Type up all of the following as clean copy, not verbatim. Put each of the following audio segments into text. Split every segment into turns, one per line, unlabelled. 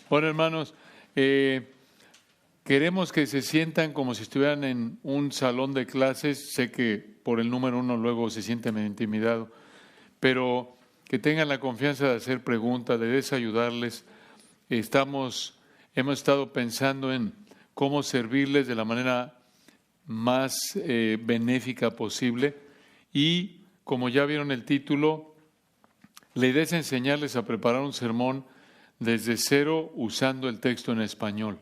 Bueno, hermanos, queremos que se sientan como si estuvieran en un salón de clases. Sé que por el número 1 luego se siente medio intimidado, pero que tengan la confianza de hacer preguntas, de desayudarles. Hemos estado pensando en cómo servirles de la manera más benéfica posible y, como ya vieron el título, la idea es enseñarles a preparar un sermón desde cero usando el texto en español.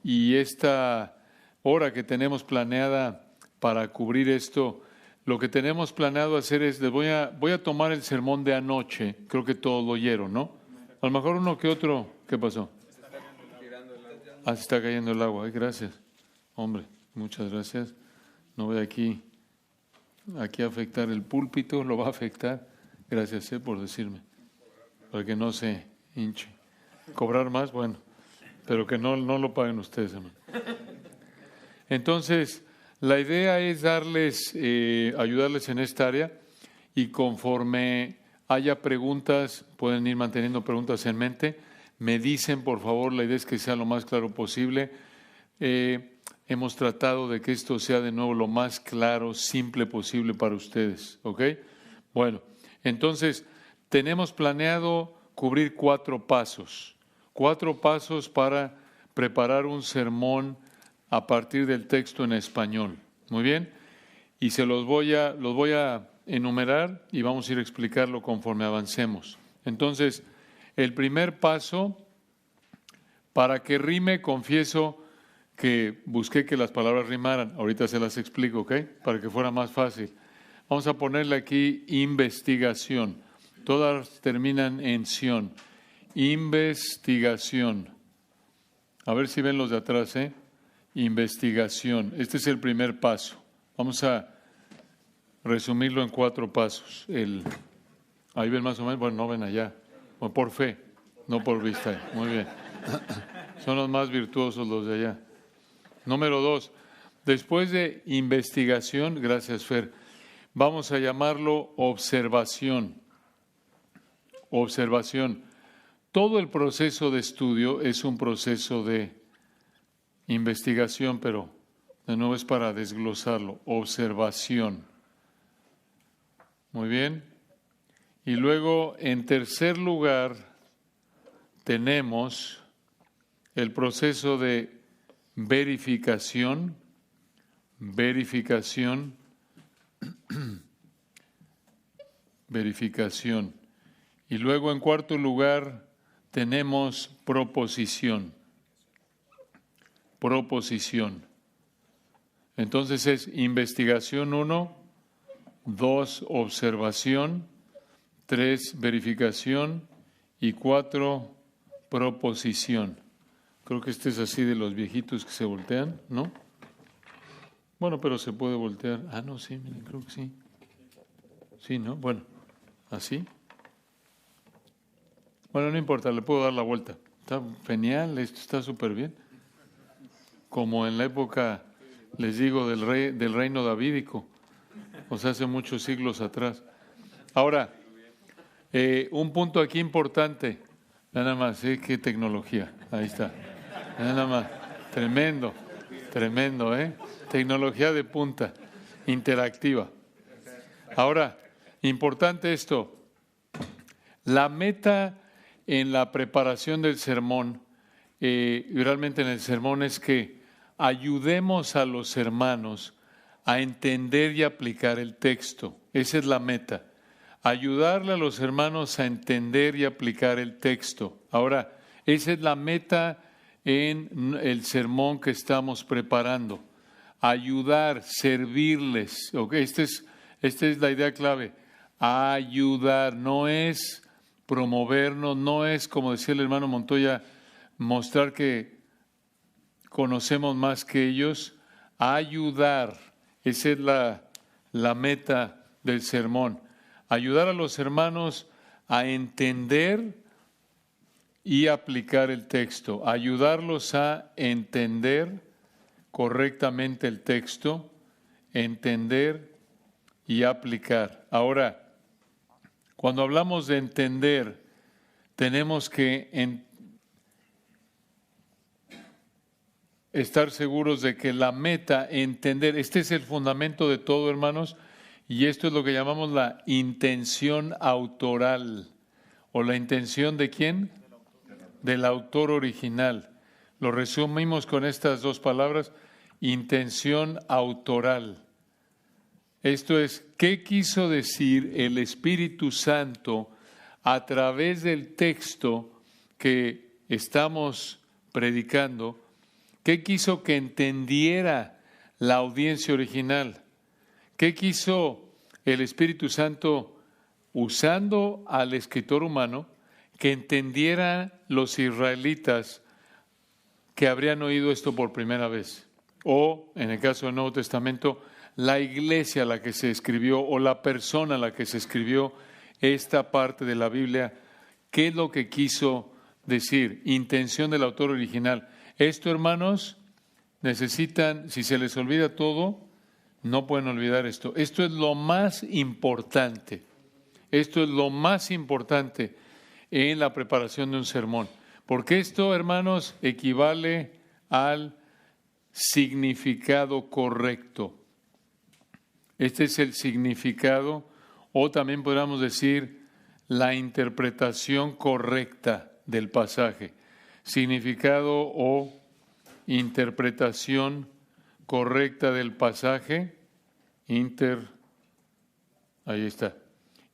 Y esta hora que tenemos planeada para cubrir esto, lo que tenemos planeado hacer es, voy a tomar el sermón de anoche, creo que todos lo oyeron, ¿no? A lo mejor uno que otro, ¿qué pasó? Se está cayendo el agua, gracias. Hombre, muchas gracias. No voy aquí a afectar el púlpito, lo va a afectar. Gracias por decirme, para que no se hinche. Cobrar más, bueno, pero que no lo paguen ustedes, hermano. Entonces, la idea es ayudarles en esta área, y conforme haya preguntas, pueden ir manteniendo preguntas en mente. Me dicen, por favor, la idea es que sea lo más claro posible. Hemos tratado de que esto sea de nuevo lo más claro, simple posible para ustedes, ¿ok? Bueno, entonces tenemos planeado cubrir 4 pasos. 4 pasos para preparar un sermón a partir del texto en español. Muy bien, y los voy a enumerar y vamos a ir a explicarlo conforme avancemos. Entonces, el primer paso, para que rime, confieso que busqué que las palabras rimaran. Ahorita se las explico, ¿ok? Para que fuera más fácil. Vamos a ponerle aquí investigación. Todas terminan en ción. Investigación. A ver si ven los de atrás, ¿eh? Investigación. Este es el primer paso. Vamos a resumirlo en 4 pasos. Ahí ven más o menos. Bueno, no ven allá. Bueno, por fe, no por vista. Muy bien. Son los más virtuosos los de allá. Número 2. Después de investigación, gracias Fer, vamos a llamarlo observación. Observación. Todo el proceso de estudio es un proceso de investigación, pero de nuevo es para desglosarlo. Observación. Muy bien. Y luego, en tercer lugar, tenemos el proceso de verificación. Verificación. Verificación. Y luego, en cuarto lugar, tenemos proposición. Proposición. Entonces es investigación 1, 2, observación, 3, verificación y 4, proposición. Creo que este es así de los viejitos que se voltean, ¿no? Bueno, pero se puede voltear. No, sí, miren, creo que sí. Sí, ¿no? Bueno, así. Bueno, no importa, le puedo dar la vuelta. Está genial, esto está súper bien. Como en la época, les digo, del reino davídico, o sea, hace muchos siglos atrás. Ahora, un punto aquí importante, nada más, qué tecnología, ahí está, nada más, tremendo, tecnología de punta, interactiva. Ahora, importante esto, la meta en la preparación del sermón, realmente en el sermón, es que ayudemos a los hermanos a entender y aplicar el texto. Esa es la meta. Ayudarle a los hermanos a entender y aplicar el texto. Ahora, esa es la meta en el sermón que estamos preparando. Ayudar, servirles. ¿Okay? Esta es la idea clave. Ayudar, no es promovernos, no es, como decía el hermano Montoya, mostrar que conocemos más que ellos. Ayudar, esa es la meta del sermón. Ayudar a los hermanos a entender y aplicar el texto. Ayudarlos a entender correctamente el texto, entender y aplicar. Ahora, cuando hablamos de entender, tenemos que estar seguros de que la meta, entender, este es el fundamento de todo, hermanos, y esto es lo que llamamos la intención autoral, o la intención ¿de quién? Del autor original. Lo resumimos con estas dos palabras, intención autoral. Esto es, ¿qué quiso decir el Espíritu Santo a través del texto que estamos predicando? ¿Qué quiso que entendiera la audiencia original? ¿Qué quiso el Espíritu Santo, usando al escritor humano, que entendiera los israelitas que habrían oído esto por primera vez? O, en el caso del Nuevo Testamento, la iglesia a la que se escribió o la persona a la que se escribió esta parte de la Biblia. ¿Qué es lo que quiso decir? Intención del autor original. Esto, hermanos, necesitan, si se les olvida todo, no pueden olvidar esto. Esto es lo más importante. Esto es lo más importante en la preparación de un sermón. Porque esto, hermanos, equivale al significado correcto. Este es el significado, o también podríamos decir la interpretación correcta del pasaje. Significado o interpretación correcta del pasaje. Ahí está.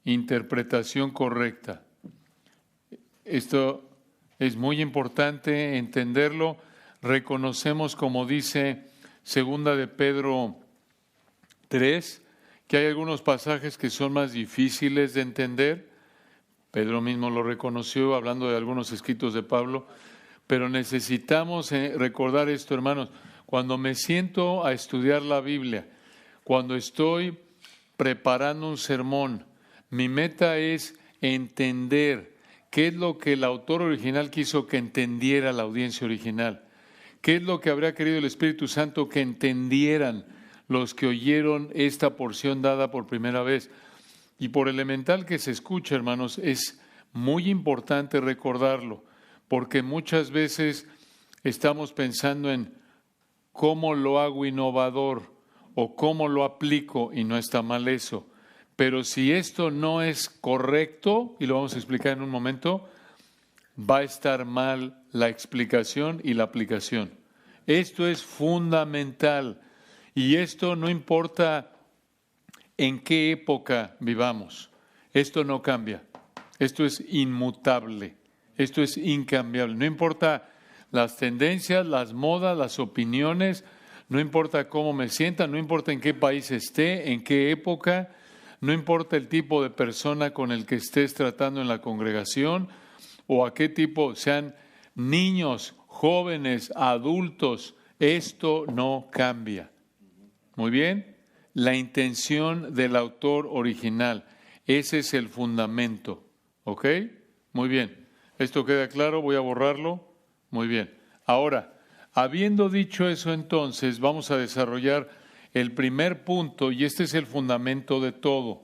Interpretación correcta. Esto es muy importante entenderlo. Reconocemos, como dice segunda de Pedro 3, que hay algunos pasajes que son más difíciles de entender. Pedro mismo lo reconoció hablando de algunos escritos de Pablo, pero necesitamos recordar esto, hermanos. Cuando me siento a estudiar la Biblia, cuando estoy preparando un sermón, mi meta es entender qué es lo que el autor original quiso que entendiera la audiencia original. ¿Qué es lo que habría querido el Espíritu Santo que entendieran los que oyeron esta porción dada por primera vez? Y por elemental que se escuche, hermanos, es muy importante recordarlo, porque muchas veces estamos pensando en cómo lo hago innovador o cómo lo aplico, y no está mal eso. Pero si esto no es correcto, y lo vamos a explicar en un momento, va a estar mal la explicación y la aplicación. Esto es fundamental, y esto no importa en qué época vivamos. Esto no cambia. Esto es inmutable. Esto es incambiable. No importa las tendencias, las modas, las opiniones, no importa cómo me sienta, no importa en qué país esté, en qué época, no importa el tipo de persona con el que estés tratando en la congregación o a qué tipo, sean niños, jóvenes, adultos, esto no cambia. Muy bien, la intención del autor original, ese es el fundamento, ¿ok? Muy bien, ¿esto queda claro? Voy a borrarlo. Muy bien, ahora, habiendo dicho eso, entonces vamos a desarrollar el primer punto, y este es el fundamento de todo.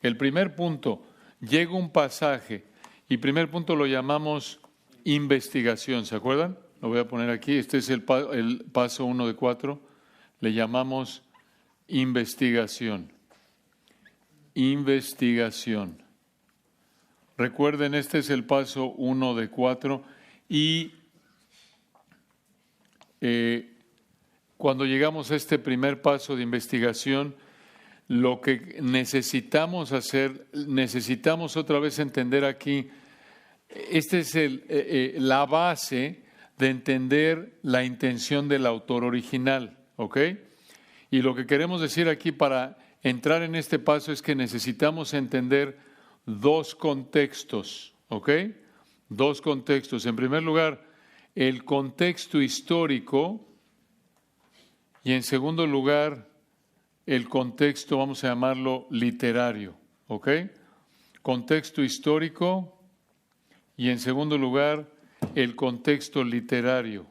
El primer punto, llega un pasaje, y primer punto lo llamamos investigación, ¿se acuerdan? Lo voy a poner aquí, este es el paso 1 de 4, le llamamos investigación. Investigación. Recuerden, este es el paso 1 de 4, y cuando llegamos a este primer paso de investigación, lo que necesitamos hacer, necesitamos otra vez entender aquí, esta es la base de entender la intención del autor original, ¿ok? Y lo que queremos decir aquí para entrar en este paso es que necesitamos entender dos contextos, ¿ok? Dos contextos. En primer lugar, el contexto histórico, y en segundo lugar, el contexto, vamos a llamarlo literario, ¿ok? Contexto histórico y en segundo lugar, el contexto literario.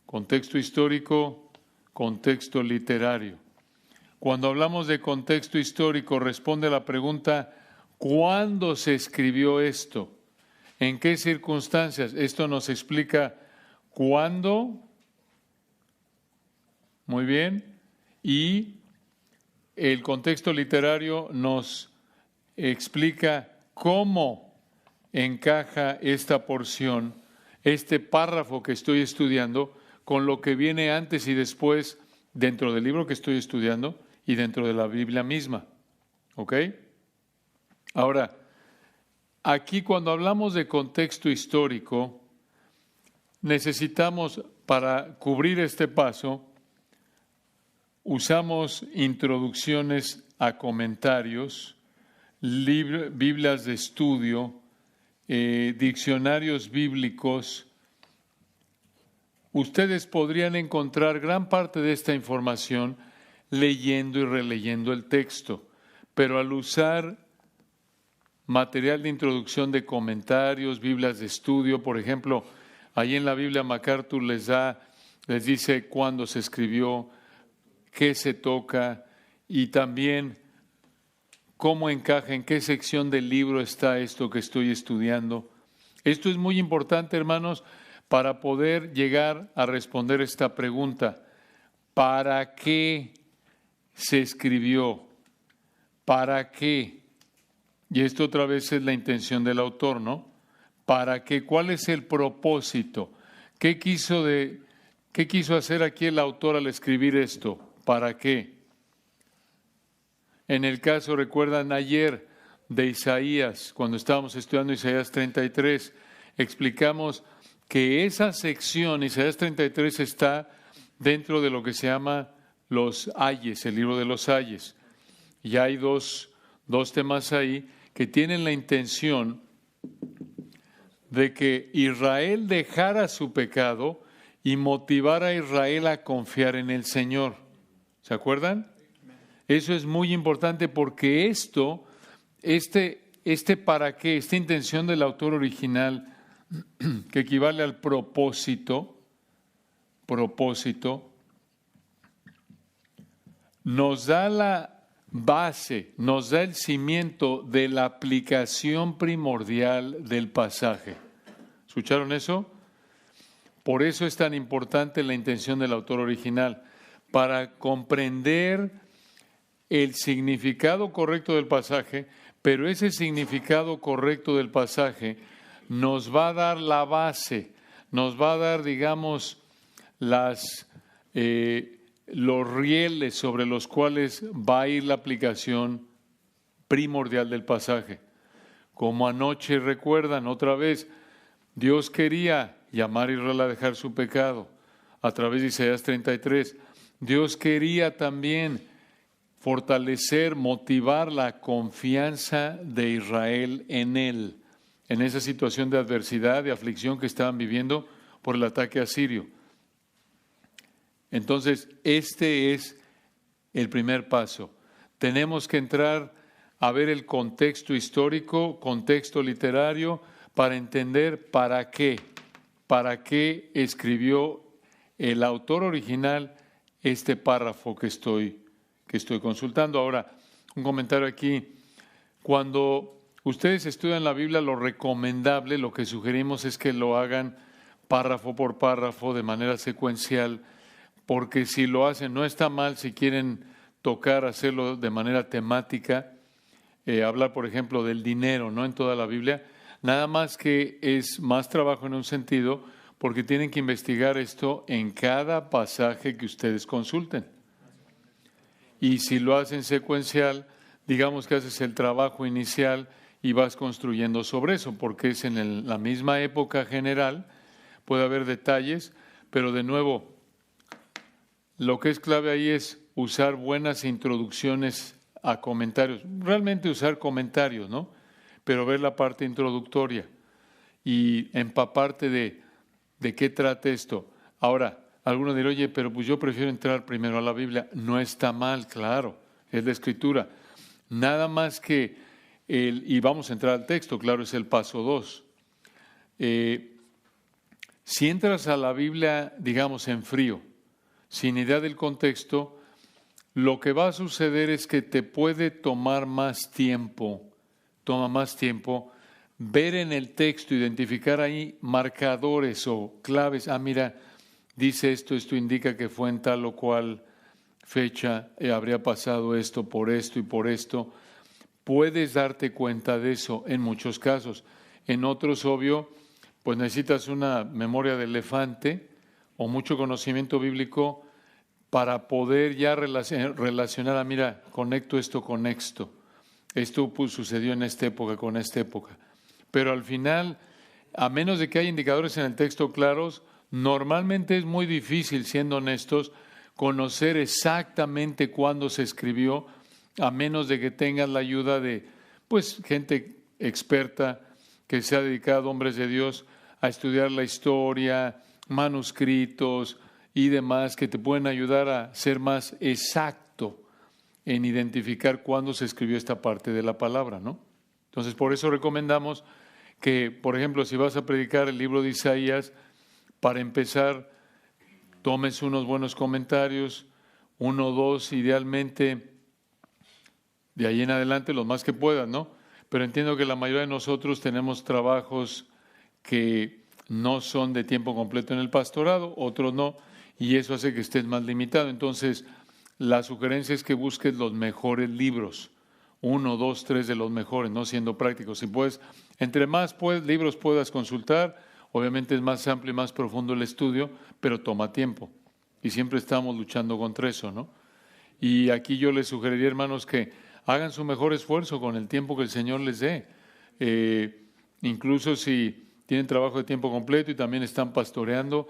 Contexto histórico, contexto literario. Cuando hablamos de contexto histórico, responde a la pregunta, ¿cuándo se escribió esto? ¿En qué circunstancias? Esto nos explica cuándo Muy bien. Y el contexto literario nos explica cómo encaja esta porción, este párrafo que estoy estudiando, con lo que viene antes y después dentro del libro que estoy estudiando y dentro de la Biblia misma. ¿Ok? Ahora, aquí cuando hablamos de contexto histórico, necesitamos, para cubrir este paso, usamos introducciones a comentarios, Biblias de estudio, diccionarios bíblicos. Ustedes podrían encontrar gran parte de esta información leyendo y releyendo el texto, pero al usar material de introducción de comentarios, Biblias de estudio, por ejemplo, ahí en la Biblia MacArthur les dice cuándo se escribió, qué se toca y también cómo encaja, en qué sección del libro está esto que estoy estudiando. Esto es muy importante, hermanos, para poder llegar a responder esta pregunta. ¿Para qué se escribió? ¿Para qué? Y esto otra vez es la intención del autor, ¿no? ¿Para qué? ¿Cuál es el propósito? ¿Qué quiso hacer aquí el autor al escribir esto? ¿Para qué? En el caso, recuerdan ayer de Isaías, cuando estábamos estudiando Isaías 33, explicamos que esa sección, Isaías 33, está dentro de lo que se llama los ayes, el libro de los ayes. Y hay dos temas ahí que tienen la intención de que Israel dejara su pecado y motivara a Israel a confiar en el Señor. ¿Se acuerdan? Eso es muy importante porque para qué, esta intención del autor original, que equivale al propósito, nos da la base, nos da el cimiento de la aplicación primordial del pasaje. ¿Escucharon eso? Por eso es tan importante la intención del autor original, para comprender el significado correcto del pasaje, pero ese significado correcto del pasaje nos va a dar la base, nos va a dar, digamos, los rieles sobre los cuales va a ir la aplicación primordial del pasaje. Como anoche recuerdan otra vez, Dios quería llamar a Israel a dejar su pecado a través de Isaías 33. Dios quería también fortalecer, motivar la confianza de Israel en Él, en esa situación de adversidad, de aflicción que estaban viviendo por el ataque asirio. Entonces, este es el primer paso. Tenemos que entrar a ver el contexto histórico, contexto literario, para entender para qué escribió el autor original este párrafo que estoy consultando. Ahora, un comentario aquí. Cuando ustedes estudian la Biblia, lo recomendable, lo que sugerimos es que lo hagan párrafo por párrafo, de manera secuencial, porque si lo hacen, no está mal si quieren hacerlo de manera temática, hablar, por ejemplo, del dinero, ¿no? En toda la Biblia, nada más que es más trabajo en un sentido, porque tienen que investigar esto en cada pasaje que ustedes consulten. Y si lo hacen secuencial, digamos que haces el trabajo inicial y vas construyendo sobre eso, porque es en la misma época general, puede haber detalles, pero de nuevo, lo que es clave ahí es usar buenas introducciones a comentarios, realmente usar comentarios, ¿no? Pero ver la parte introductoria y empaparte de qué trata esto. Ahora, alguno dirá, oye, pero pues yo prefiero entrar primero a la Biblia. No está mal, claro, es la Escritura. Nada más que, y vamos a entrar al texto, claro, es el paso 2. Si entras a la Biblia, digamos, en frío, sin idea del contexto, lo que va a suceder es que te puede tomar más tiempo, ver en el texto, identificar ahí marcadores o claves. Mira, dice esto indica que fue en tal o cual fecha, habría pasado esto por esto y por esto. Puedes darte cuenta de eso en muchos casos. En otros, obvio, pues necesitas una memoria de elefante o mucho conocimiento bíblico para poder ya relacionar, mira, conecto esto con esto. Esto pues, sucedió en esta época con esta época. Pero al final, a menos de que haya indicadores en el texto claros, normalmente es muy difícil, siendo honestos, conocer exactamente cuándo se escribió, a menos de que tengas la ayuda de pues gente experta que se ha dedicado, hombres de Dios, a estudiar la historia, manuscritos y demás que te pueden ayudar a ser más exacto en identificar cuándo se escribió esta parte de la palabra, ¿no? Entonces, por eso recomendamos que, por ejemplo, si vas a predicar el libro de Isaías, para empezar, tomes unos buenos comentarios, 1 o 2, idealmente, de ahí en adelante, los más que puedas, ¿no? Pero entiendo que la mayoría de nosotros tenemos trabajos que no son de tiempo completo en el pastorado, otros no, y eso hace que estés más limitado. Entonces, la sugerencia es que busques los mejores libros, 1, 2, 3 de los mejores, no siendo prácticos. Si puedes, entre más libros puedas consultar, obviamente es más amplio y más profundo el estudio, pero toma tiempo. Y siempre estamos luchando contra eso, ¿no? Y aquí yo les sugeriría, hermanos, que hagan su mejor esfuerzo con el tiempo que el Señor les dé. Incluso si tienen trabajo de tiempo completo y también están pastoreando,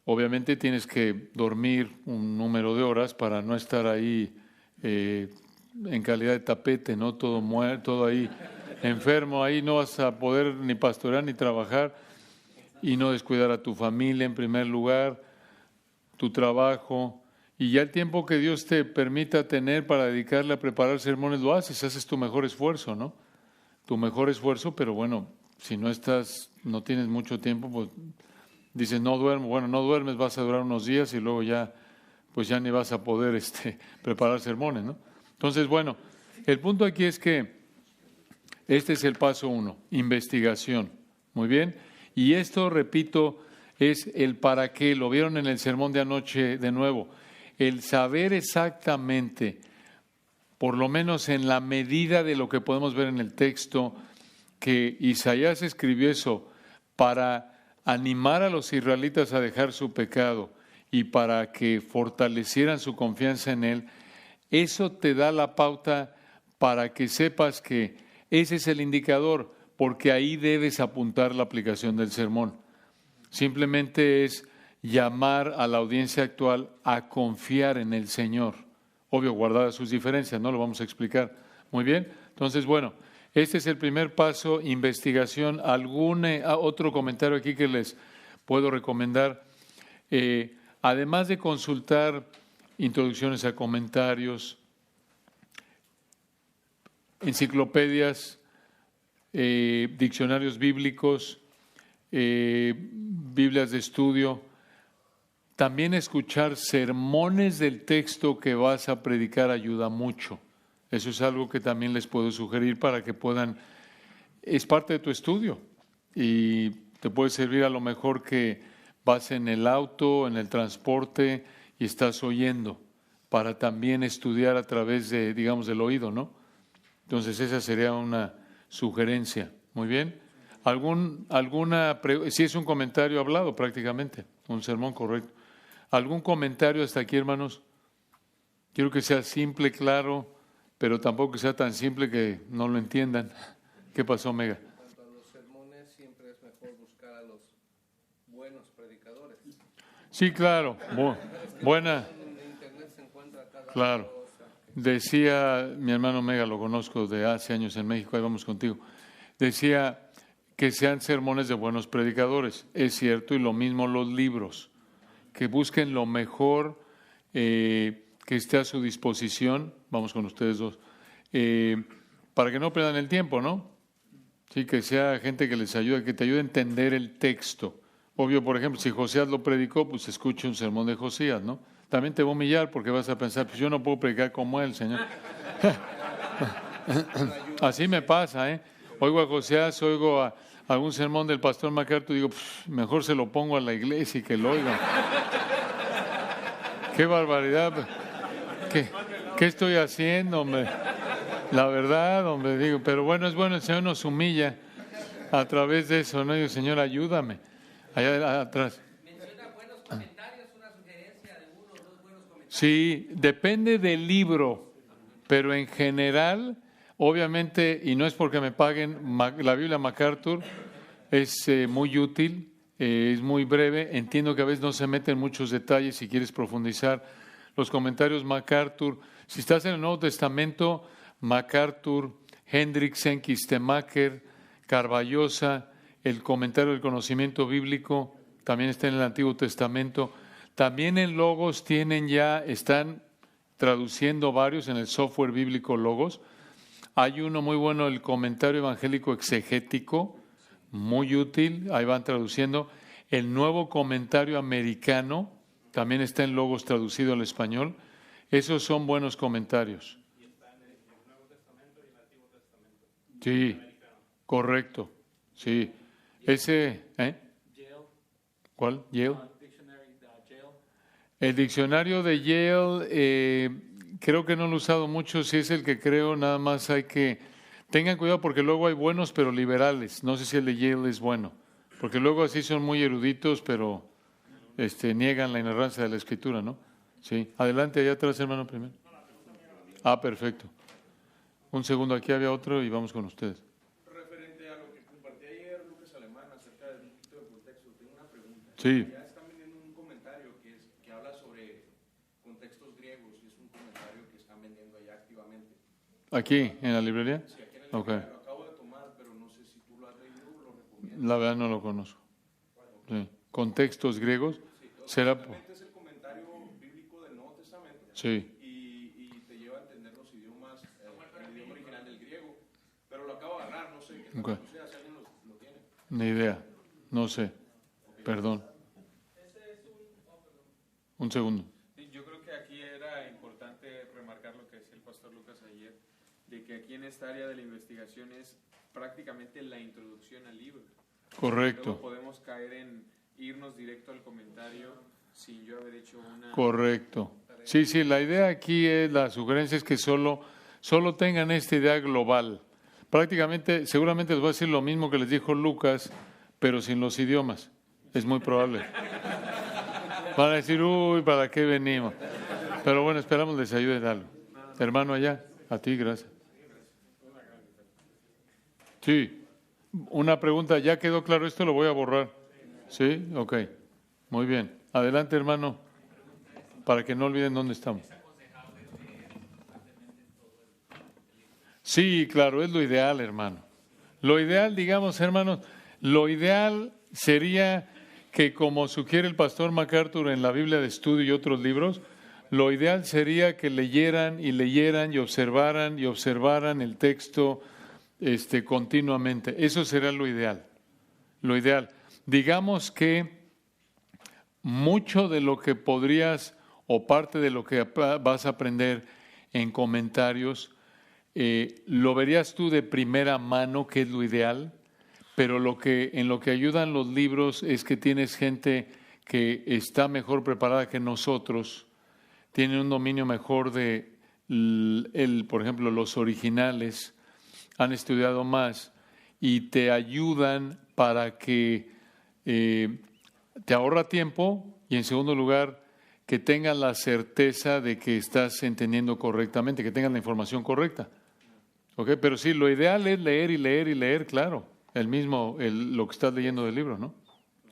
obviamente tienes que dormir un número de horas para no estar ahí en calidad de tapete, ¿no? Todo muerto, todo ahí enfermo, ahí no vas a poder ni pastorear ni trabajar y no descuidar a tu familia en primer lugar, tu trabajo, y ya el tiempo que Dios te permita tener para dedicarle a preparar sermones lo haces tu mejor esfuerzo, ¿no? Tu mejor esfuerzo, pero bueno, si no tienes mucho tiempo, pues dices, no duermo, bueno, no duermes, vas a durar unos días y luego ya, pues ya ni vas a poder preparar sermones, ¿no? Entonces, bueno, el punto aquí es que este es el paso 1, investigación. Muy bien. Y esto, repito, es el para qué. Lo vieron en el sermón de anoche de nuevo. El saber exactamente, por lo menos en la medida de lo que podemos ver en el texto, que Isaías escribió eso para animar a los israelitas a dejar su pecado y para que fortalecieran su confianza en Él, eso te da la pauta para que sepas que ese es el indicador, porque ahí debes apuntar la aplicación del sermón. Simplemente es llamar a la audiencia actual a confiar en el Señor. Obvio, guardadas sus diferencias, no lo vamos a explicar. Muy bien, entonces, bueno, este es el primer paso, investigación. ¿Algún otro comentario aquí que les puedo recomendar? Además de consultar introducciones a comentarios, enciclopedias, diccionarios bíblicos, Biblias de estudio, también escuchar sermones del texto que vas a predicar ayuda mucho. Eso es algo que también les puedo sugerir para que puedan, es parte de tu estudio y te puede servir a lo mejor que vas en el auto, en el transporte y estás oyendo para también estudiar a través de, digamos, del oído, ¿no? Entonces esa sería una sugerencia. Muy bien. Si es un comentario hablado prácticamente, un sermón correcto. ¿Algún comentario hasta aquí, hermanos? Quiero que sea simple, claro, pero tampoco que sea tan simple que no lo entiendan. ¿Qué pasó, Mega?
En cuanto a los sermones, siempre es mejor buscar a los buenos predicadores.
Sí, claro. Buena.
En internet se encuentra cada
Claro.
cosa.
Decía, mi hermano Mega, lo conozco de hace años en México, ahí vamos contigo. Decía que sean sermones de buenos predicadores. Es cierto, y lo mismo los libros. Que busquen lo mejor que esté a su disposición. Vamos con ustedes dos. Para que no pierdan el tiempo, ¿no? Sí, que sea gente que les ayude, que te ayude a entender el texto. Obvio, por ejemplo, si Josías lo predicó, pues escuche un sermón de Josías, ¿no? También te va a humillar porque vas a pensar, pues yo no puedo predicar como él, Señor. Así me pasa, ¿eh? Oigo a Josías, oigo a algún sermón del pastor MacArthur, digo, mejor se lo pongo a la iglesia y que lo oigan. ¡Qué barbaridad! ¿Qué estoy haciendo, hombre? La verdad, hombre, digo, pero bueno, es bueno, el Señor nos humilla a través de eso, ¿no? Digo, Señor, ayúdame. Allá atrás.
Menciona buenos comentarios, una sugerencia de uno o dos buenos comentarios.
Sí, depende del libro, pero en general, obviamente, y no es porque me paguen, la Biblia MacArthur es muy útil, es muy breve, entiendo que a veces no se mete en muchos detalles si quieres profundizar. Los comentarios MacArthur, si estás en el Nuevo Testamento, MacArthur, Hendrickson, Kistemaker, Carballosa, el comentario del conocimiento bíblico, también está en el Antiguo Testamento. También en Logos están traduciendo varios en el software bíblico Logos. Hay uno muy bueno, el comentario evangélico exegético, muy útil, ahí van traduciendo. El nuevo comentario americano también está en Logos traducido al español. Esos son buenos comentarios.
Y está en el Nuevo Testamento y el Antiguo Testamento.
Sí, correcto. Sí. Ese,
Yale.
¿cuál? Yale.
Dictionary, Yale.
El diccionario de Yale, creo que no lo he usado mucho, si es el que creo, nada más hay que... Tengan cuidado porque luego hay buenos pero liberales, no sé si el de Yale es bueno, porque luego así son muy eruditos pero niegan la inerrancia de la Escritura, ¿no? Sí, adelante, allá atrás, hermano, primero. Perfecto. Un segundo, aquí había otro y vamos con ustedes.
Referente a lo que compartí ayer Lucas Alemán acerca del poquito de contexto, tengo una pregunta.
Sí.
Ya están vendiendo un comentario que habla sobre contextos griegos y es un comentario que están vendiendo allá activamente.
¿Aquí, en la librería?
Sí, aquí en el
Okay.
lo acabo de tomar, pero no sé si tú lo has leído o lo recomiendas.
La verdad no lo conozco. Sí. ¿Contextos griegos? ¿Será?
Realmente es el comentario bíblico del Nuevo Testamento.
Sí.
Y te lleva a entender los idiomas, el idioma original del griego. Pero lo acabo de agarrar, no sé qué
Okay.
no sé si alguien lo tiene.
Ni idea. No sé. Perdón. Un segundo.
Sí, yo creo que aquí era importante remarcar lo que decía el pastor Lucas ayer, de que aquí en esta área de la investigación es prácticamente la introducción al libro.
Correcto.
Luego podemos caer en irnos directo al comentario sin yo haber hecho una...
Correcto. Sí, la idea aquí la sugerencia es que solo tengan esta idea global. Prácticamente, seguramente les voy a decir lo mismo que les dijo Lucas, pero sin los idiomas. Es muy probable. Van a decir, ¿para qué venimos? Pero bueno, esperamos les ayude en algo. Hermano allá, a ti, gracias. Sí, una pregunta, ¿ya quedó claro esto? Lo voy a borrar. ¿Sí? Ok, muy bien. Adelante, hermano, para que no olviden dónde estamos. Sí, claro, es lo ideal, hermano. Lo ideal, digamos, hermanos, lo ideal sería que, como sugiere el pastor MacArthur en la Biblia de Estudio y otros libros, lo ideal sería que leyeran y observaran el texto continuamente. Eso será lo ideal. Lo ideal. Digamos que mucho de lo que podrías o parte de lo que vas a aprender en comentarios, lo verías tú de primera mano, que es lo ideal, pero en lo que ayudan los libros es que tienes gente que está mejor preparada que nosotros, tiene un dominio mejor de, por ejemplo, los originales, han estudiado más y te ayudan para que te ahorra tiempo y, en segundo lugar, que tengan la certeza de que estás entendiendo correctamente, que tengan la información correcta. ¿Okay? Pero sí, lo ideal es leer y leer y leer, claro, lo que estás leyendo del libro, ¿no?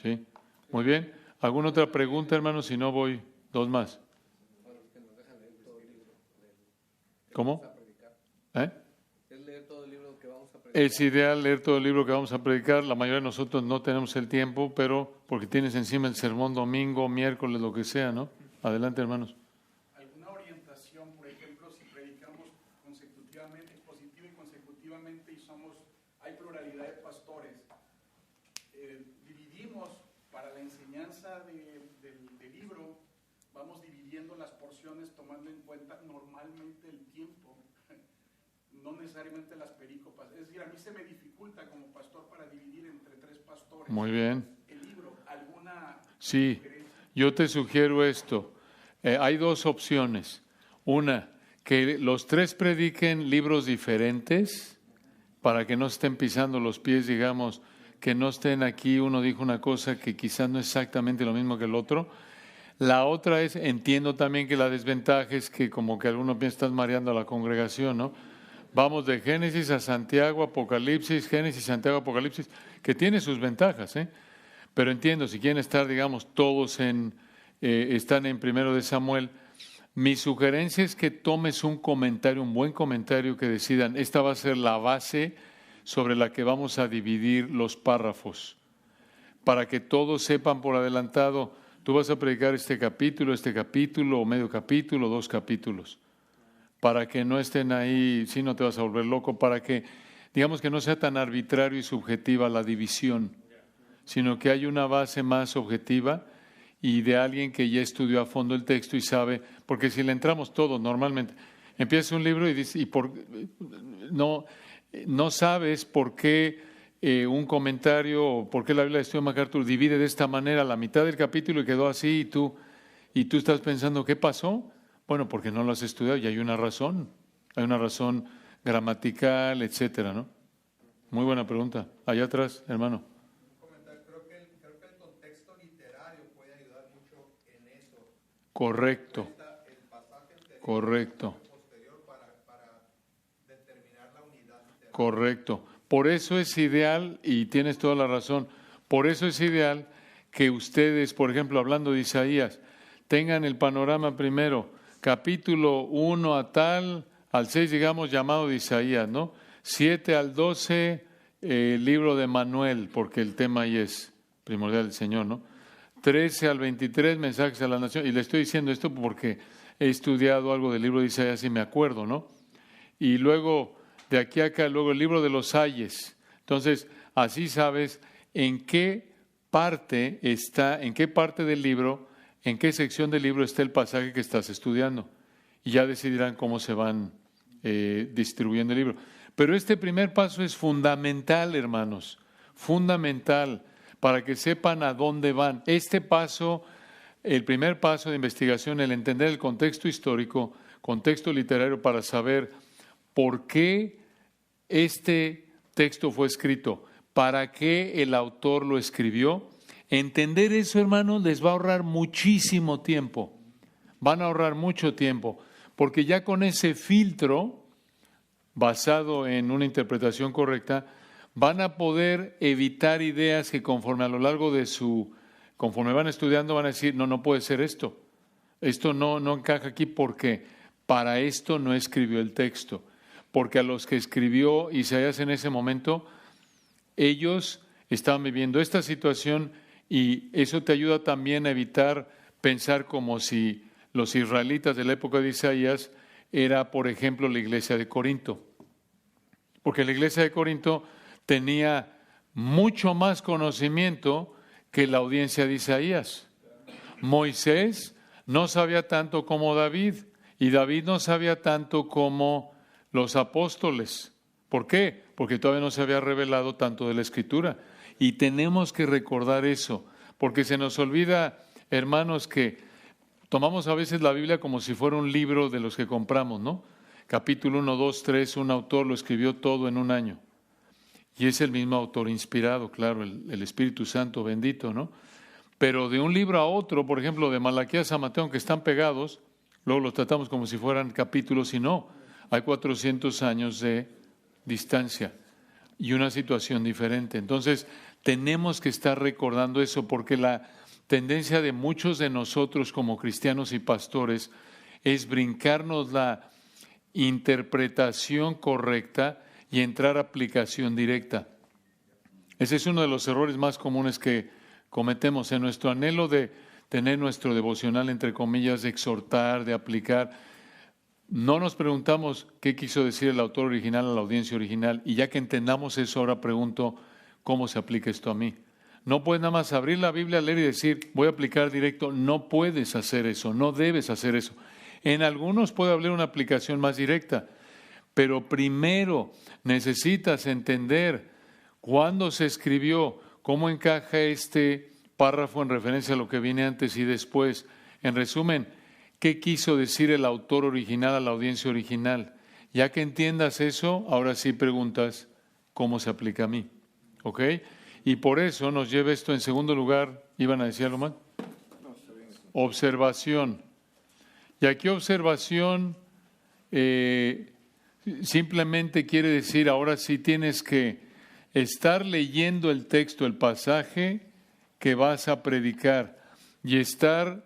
Sí, muy bien. ¿Alguna otra pregunta, hermano? Si no, voy dos más. ¿Cómo?
Es leer todo el libro que vamos a predicar.
Es ideal leer todo el libro que vamos a predicar. La mayoría de nosotros no tenemos el tiempo, pero porque tienes encima el sermón domingo, miércoles, lo que sea, ¿no? Adelante, hermanos.
¿Alguna orientación, por ejemplo, si predicamos consecutivamente, positiva y consecutivamente, y hay pluralidad de pastores? Dividimos para la enseñanza del libro, vamos dividiendo las porciones tomando en cuenta normalmente el tiempo. no necesariamente las perícopas. Es decir, a mí se me dificulta como pastor para dividir entre 3 pastores
Muy bien.
el libro. ¿Alguna
Sí,
sugerencia?
yo te sugiero esto. Hay 2 opciones. Una, que los 3 prediquen libros diferentes para que no estén pisando los pies, digamos, que no estén aquí, uno dijo una cosa que quizás no es exactamente lo mismo que el otro. La otra es, entiendo también que la desventaja es que como que algunos piensan estás mareando a la congregación, ¿no? Vamos de Génesis a Santiago, Apocalipsis, Génesis, Santiago, Apocalipsis, que tiene sus ventajas, ¿eh? Pero entiendo, si quieren estar, digamos, todos están en 1 de Samuel, mi sugerencia es que tomes un comentario, un buen comentario, que decidan, esta va a ser la base sobre la que vamos a dividir los párrafos, para que todos sepan por adelantado, tú vas a predicar este capítulo, o medio capítulo, 2 capítulos, para que no estén ahí, si no te vas a volver loco, para que, digamos, que no sea tan arbitrario y subjetiva la división, sino que hay una base más objetiva y de alguien que ya estudió a fondo el texto y sabe, porque si le entramos todos normalmente, empieza un libro y dice, no sabes por qué un comentario o por qué la Biblia de Stuart MacArthur divide de esta manera la mitad del capítulo y quedó así y tú estás pensando, ¿qué pasó? Bueno, porque no lo has estudiado y hay una razón gramatical, etcétera, ¿no? Muy buena pregunta. Allá atrás, hermano.
Creo que el contexto literario puede ayudar mucho en eso.
Correcto,
El pasaje anterior,
correcto,
posterior para determinar la unidad literaria.
correcto. Por eso es ideal, y tienes toda la razón, por eso es ideal que ustedes, por ejemplo, hablando de Isaías, tengan el panorama primero, capítulo 1 a tal, al 6, digamos, llamado de Isaías, ¿no? 7 al 12, libro de Manuel, porque el tema ahí es primordial del Señor, ¿no? 13 al 23, mensajes a la nación. Y le estoy diciendo esto porque he estudiado algo del libro de Isaías y me acuerdo, ¿no? Y luego, de aquí a acá, luego el libro de los ayes. Entonces, así sabes en qué parte está, en qué parte del libro, en qué sección del libro está el pasaje que estás estudiando. Y ya decidirán cómo se van distribuyendo el libro. Pero este primer paso es fundamental, hermanos, fundamental, para que sepan a dónde van. Este paso, el primer paso de investigación, el entender el contexto histórico, contexto literario, para saber por qué este texto fue escrito, para qué el autor lo escribió. Entender eso, hermanos, les va a ahorrar muchísimo tiempo. Van a ahorrar mucho tiempo, porque ya con ese filtro, basado en una interpretación correcta, van a poder evitar ideas que conforme conforme van estudiando, van a decir, no puede ser esto. Esto no encaja aquí porque para esto no escribió el texto. Porque a los que escribió Isaías en ese momento, ellos estaban viviendo esta situación y eso te ayuda también a evitar pensar como si los israelitas de la época de Isaías era, por ejemplo, la iglesia de Corinto. Porque la iglesia de Corinto tenía mucho más conocimiento que la audiencia de Isaías. Moisés no sabía tanto como David y David no sabía tanto como los apóstoles. ¿Por qué? Porque todavía no se había revelado tanto de la Escritura. Y tenemos que recordar eso, porque se nos olvida, hermanos, que tomamos a veces la Biblia como si fuera un libro de los que compramos, ¿no? Capítulo 1, 2, 3, un autor lo escribió todo en un año. Y es el mismo autor inspirado, claro, el Espíritu Santo bendito, ¿no? Pero de un libro a otro, por ejemplo, de Malaquías a Mateo, aunque están pegados, luego los tratamos como si fueran capítulos y no. Hay 400 años de distancia y una situación diferente. Entonces, tenemos que estar recordando eso porque la tendencia de muchos de nosotros como cristianos y pastores es brincarnos la interpretación correcta y entrar a aplicación directa. Ese es uno de los errores más comunes que cometemos en nuestro anhelo de tener nuestro devocional, entre comillas, de exhortar, de aplicar. No nos preguntamos qué quiso decir el autor original a la audiencia original, y ya que entendamos eso, ahora pregunto, ¿cómo se aplica esto a mí? No puedes nada más abrir la Biblia, leer y decir, voy a aplicar directo. No puedes hacer eso, no debes hacer eso. En algunos puede haber una aplicación más directa, Pero primero necesitas entender cuándo se escribió, cómo encaja este párrafo en referencia a lo que viene antes y después. En resumen, ¿qué quiso decir el autor original a la audiencia original? Ya que entiendas eso, ahora sí preguntas cómo se aplica a mí. ¿Ok? Y por eso nos lleva esto en segundo lugar. ¿Iban a decir algo más? Observación. Y aquí observación simplemente quiere decir, ahora sí tienes que estar leyendo el texto, el pasaje que vas a predicar y estar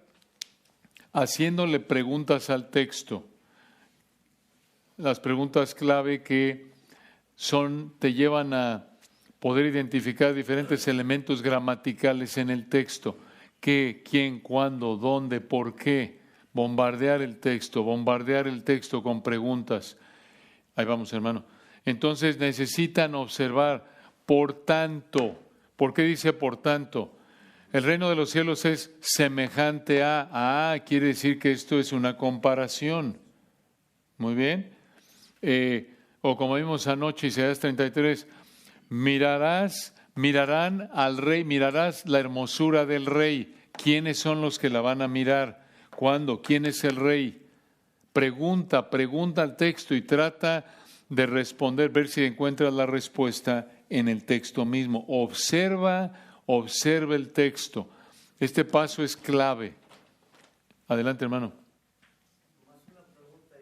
haciéndole preguntas al texto. Las preguntas clave que te llevan a poder identificar diferentes elementos gramaticales en el texto. ¿Qué, quién, cuándo, dónde, por qué? Bombardear el texto con preguntas. Ahí vamos, hermano. Entonces necesitan observar, por tanto. ¿Por qué dice por tanto? El reino de los cielos es semejante a. Quiere decir que esto es una comparación. Muy bien. O como vimos anoche, Isaías 33, mirarán al rey, mirarás la hermosura del rey. ¿Quiénes son los que la van a mirar? ¿Cuándo? ¿Quién es el rey? Pregunta al texto y trata de responder, ver si encuentras la respuesta en el texto mismo. Observa el texto. Este paso es clave. Adelante, hermano.
Más una pregunta,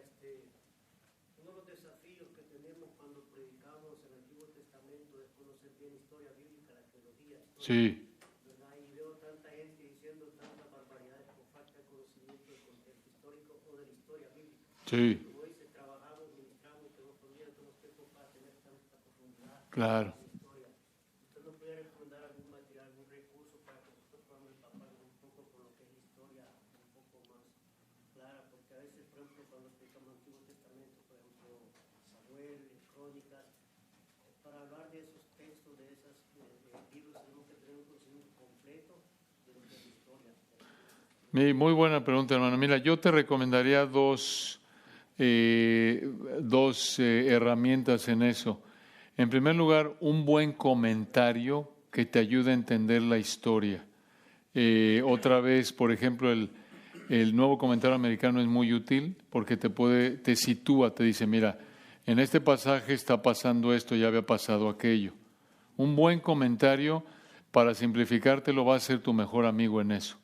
uno de los desafíos que tenemos cuando predicamos el Antiguo Testamento es conocer bien historia bíblica, la teología.
Sí.
¿Verdad? Y veo tanta gente diciendo tantas barbaridades por falta de conocimiento del contexto histórico o de la historia bíblica.
Sí.
Como dice, trabajamos, ministramos, tenemos familia, tenemos tiempo para tener tanta profundidad.
Claro.
¿Usted nos puede recomendar algún material, algún recurso para que nosotros podamos empaparnos un poco con lo que es la historia un poco más clara? Porque a veces, por ejemplo, cuando explicamos el Antiguo Testamento, por ejemplo, Samuel, Crónicas, para hablar de esos textos, de esos libros, tenemos que tener un conocimiento completo de lo que es la historia.
Muy buena pregunta, hermano. Mira, yo te recomendaría dos herramientas en eso. En primer lugar, un buen comentario que te ayude a entender la historia. Otra vez, por ejemplo, el nuevo comentario americano es muy útil porque te sitúa, te dice, mira, en este pasaje está pasando esto, ya había pasado aquello. Un buen comentario, para simplificártelo, va a ser tu mejor amigo en eso.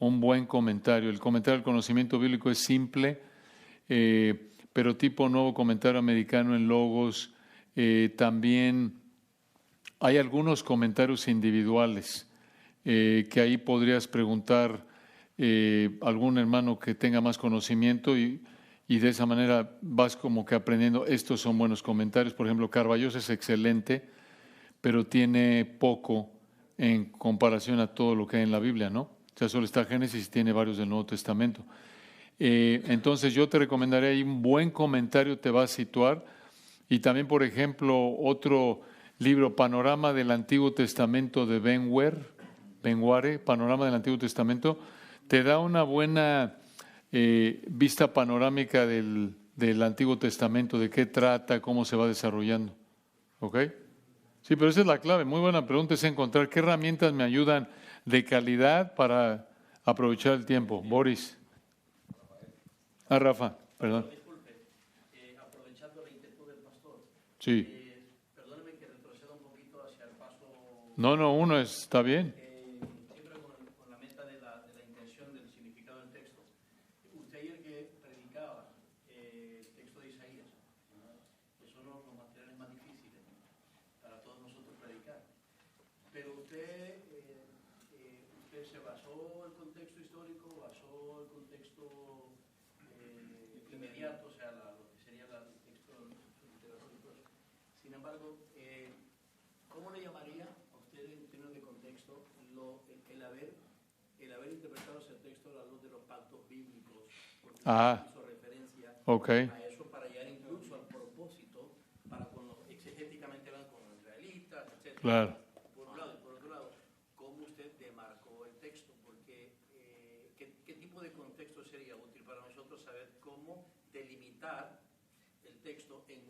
Un buen comentario. El comentario del conocimiento bíblico es simple, pero tipo nuevo comentario americano en Logos. También hay algunos comentarios individuales que ahí podrías preguntar a algún hermano que tenga más conocimiento y de esa manera vas como que aprendiendo, estos son buenos comentarios. Por ejemplo, Carballos es excelente, pero tiene poco en comparación a todo lo que hay en la Biblia, ¿no? O sea, solo está Génesis y tiene varios del Nuevo Testamento. Entonces yo te recomendaría ahí un buen comentario, te va a situar. Y también, por ejemplo, otro libro, Panorama del Antiguo Testamento de Ben Ware, Panorama del Antiguo Testamento, te da una buena vista panorámica del Antiguo Testamento, de qué trata, cómo se va desarrollando. ¿Ok? Sí, pero esa es la clave. Muy buena pregunta, es encontrar qué herramientas me ayudan de calidad para aprovechar el tiempo. Boris. Rafa, perdón.
Disculpe, aprovechando la inquietud del pastor,
Sí.
perdóneme que retroceda un poquito hacia el paso.
No, está bien.
Siempre con la meta de la intención del significado del texto. Usted ayer que predicaba el texto de Isaías, que son los materiales más difíciles para todos nosotros predicar. Pero usted se basó el contexto histórico, basó el contexto inmediato, o sea, lo que sería el texto literario. Sin embargo, ¿cómo le llamaría a usted en términos de contexto el haber interpretado ese texto a la luz de los pactos bíblicos? Porque hizo referencia a eso para llegar incluso al propósito para cuando exegéticamente van con los israelitas, etc.
Claro.
Por un lado, y por otro lado, ¿cómo usted demarcó el texto? Porque ¿qué tipo de contexto sería útil para nosotros saber cómo delimitar el texto en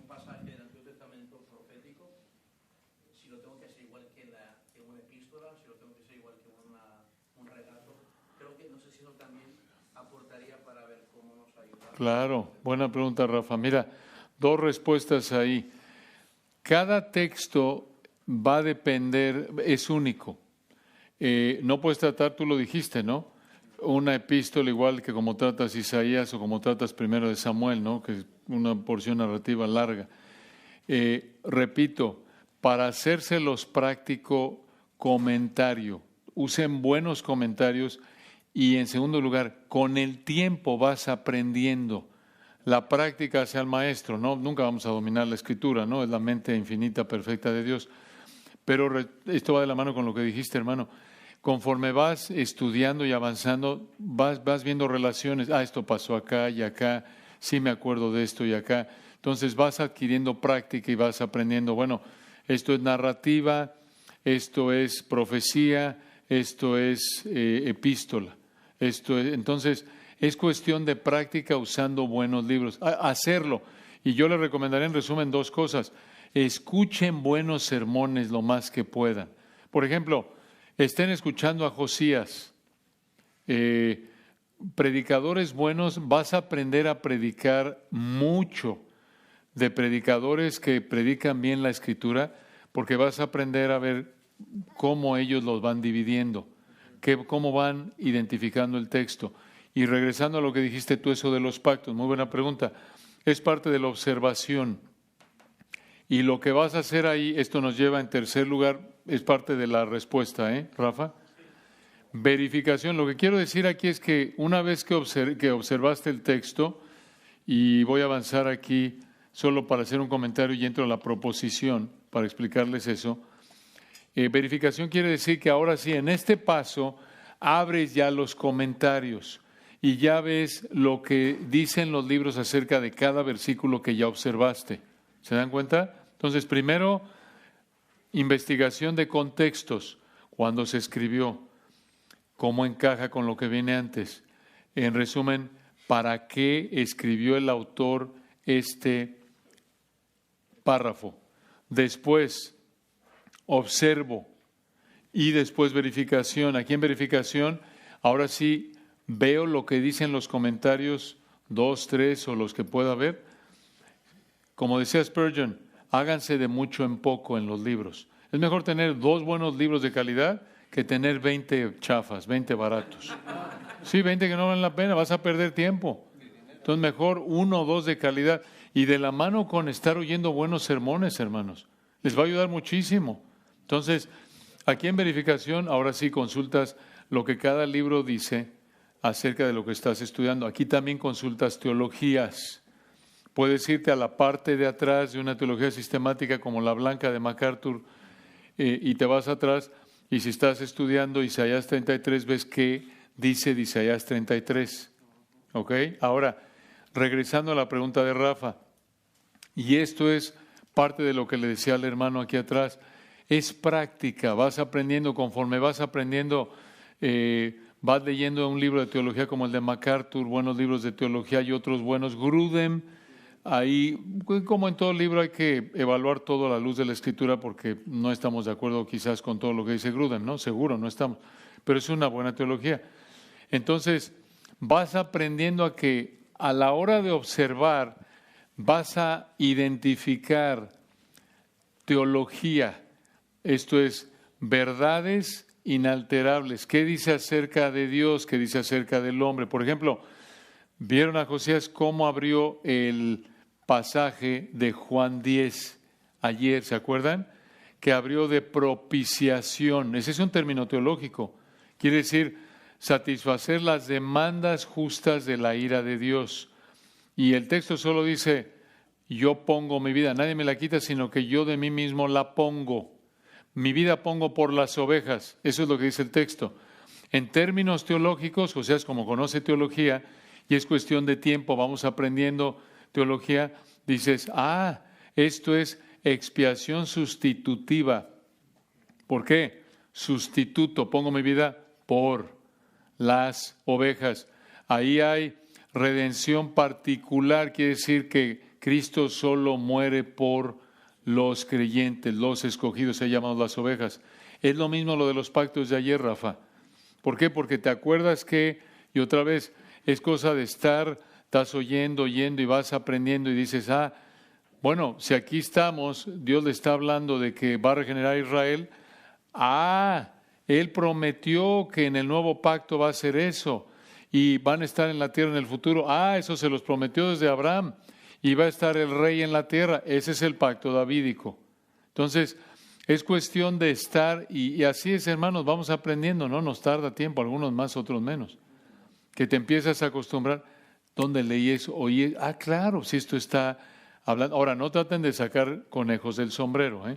pasaje del Antiguo Testamento profético, si lo tengo que hacer igual que una epístola, si lo tengo que hacer igual que un relato. Creo que no sé si eso también aportaría para ver cómo nos ayuda.
Claro, buena pregunta, Rafa. Mira, dos respuestas ahí. Cada texto va a depender, es único. No puedes tratar, tú lo dijiste, ¿no? Una epístola igual que como tratas Isaías o como tratas primero de Samuel, ¿no? Que es una porción narrativa larga. Repito, para hacérselos práctico, comentario. Usen buenos comentarios y en segundo lugar, con el tiempo vas aprendiendo. La práctica hace al maestro, ¿no? Nunca vamos a dominar la escritura, ¿no? Es la mente infinita, perfecta de Dios. Pero esto va de la mano con lo que dijiste, hermano. Conforme vas estudiando y avanzando, vas viendo relaciones. Esto pasó acá y acá. Sí me acuerdo de esto y acá. Entonces vas adquiriendo práctica y vas aprendiendo. Bueno, esto es narrativa, esto es profecía, esto es epístola. Entonces, es cuestión de práctica usando buenos libros. Hacerlo. Y yo les recomendaré en resumen dos cosas. Escuchen buenos sermones lo más que puedan. Por ejemplo, estén escuchando a Josías. Predicadores buenos, vas a aprender a predicar mucho de predicadores que predican bien la Escritura, porque vas a aprender a ver cómo ellos los van dividiendo, cómo van identificando el texto. Y regresando a lo que dijiste tú, eso de los pactos, muy buena pregunta, es parte de la observación. Y lo que vas a hacer ahí, esto nos lleva en tercer lugar, es parte de la respuesta, Rafa? Verificación. Lo que quiero decir aquí es que una vez que observaste el texto, y voy a avanzar aquí solo para hacer un comentario y entro a la proposición para explicarles eso. Verificación quiere decir que ahora sí, en este paso, abres ya los comentarios y ya ves lo que dicen los libros acerca de cada versículo que ya observaste. ¿Se dan cuenta? Entonces, primero, investigación de contextos, cuándo se escribió, cómo encaja con lo que viene antes. En resumen, ¿para qué escribió el autor este párrafo? Después, observo y después verificación. Aquí en verificación, ahora sí, veo lo que dicen los comentarios, 2, 3 o los que pueda ver. Como decía Spurgeon, háganse de mucho en poco en los libros. Es mejor tener 2 buenos libros de calidad que tener 20 chafas, 20 baratos. Sí, 20 que no valen la pena, vas a perder tiempo. Entonces mejor 1 o 2 de calidad. Y de la mano con estar oyendo buenos sermones, hermanos. Les va a ayudar muchísimo. Entonces, aquí en verificación, ahora sí consultas lo que cada libro dice acerca de lo que estás estudiando. Aquí también consultas teologías. Puedes irte a la parte de atrás de una teología sistemática como la blanca de MacArthur y te vas atrás y si estás estudiando Isaías 33 ves qué dice de Isaías 33. ¿Ok? Ahora, regresando a la pregunta de Rafa, y esto es parte de lo que le decía al hermano aquí atrás, es práctica, vas aprendiendo, conforme vas aprendiendo, vas leyendo un libro de teología como el de MacArthur, buenos libros de teología y otros buenos, Grudem. Ahí, como en todo libro, hay que evaluar todo a la luz de la Escritura porque no estamos de acuerdo quizás con todo lo que dice Grudem, ¿no? Seguro, no estamos. Pero es una buena teología. Entonces, vas aprendiendo a que a la hora de observar, vas a identificar teología. Esto es, verdades inalterables. ¿Qué dice acerca de Dios? ¿Qué dice acerca del hombre? Por ejemplo, ¿vieron a Josías cómo abrió el pasaje de Juan 10 ayer? ¿Se acuerdan? Que abrió de propiciación. Ese es un término teológico. Quiere decir satisfacer las demandas justas de la ira de Dios. Y el texto solo dice, yo pongo mi vida. Nadie me la quita, sino que yo de mí mismo la pongo. Mi vida pongo por las ovejas. Eso es lo que dice el texto. En términos teológicos, Josías como conoce teología, y es cuestión de tiempo, vamos aprendiendo teología, dices, esto es expiación sustitutiva. ¿Por qué? Sustituto, pongo mi vida por las ovejas. Ahí hay redención particular, quiere decir que Cristo solo muere por los creyentes, los escogidos, se llaman las ovejas. Es lo mismo lo de los pactos de ayer, Rafa. ¿Por qué? Porque te acuerdas que, y otra vez, es cosa de estás oyendo y vas aprendiendo y dices, bueno, si aquí estamos, Dios le está hablando de que va a regenerar a Israel. Él prometió que en el nuevo pacto va a hacer eso y van a estar en la tierra en el futuro. Eso se los prometió desde Abraham y va a estar el rey en la tierra. Ese es el pacto davídico. Entonces, es cuestión de estar y así es, hermanos, vamos aprendiendo, ¿no? Nos tarda tiempo, algunos más, otros menos. Que te empiezas a acostumbrar. ¿Dónde leí eso? Oye, claro, si esto está hablando. Ahora, no traten de sacar conejos del sombrero, ¿eh?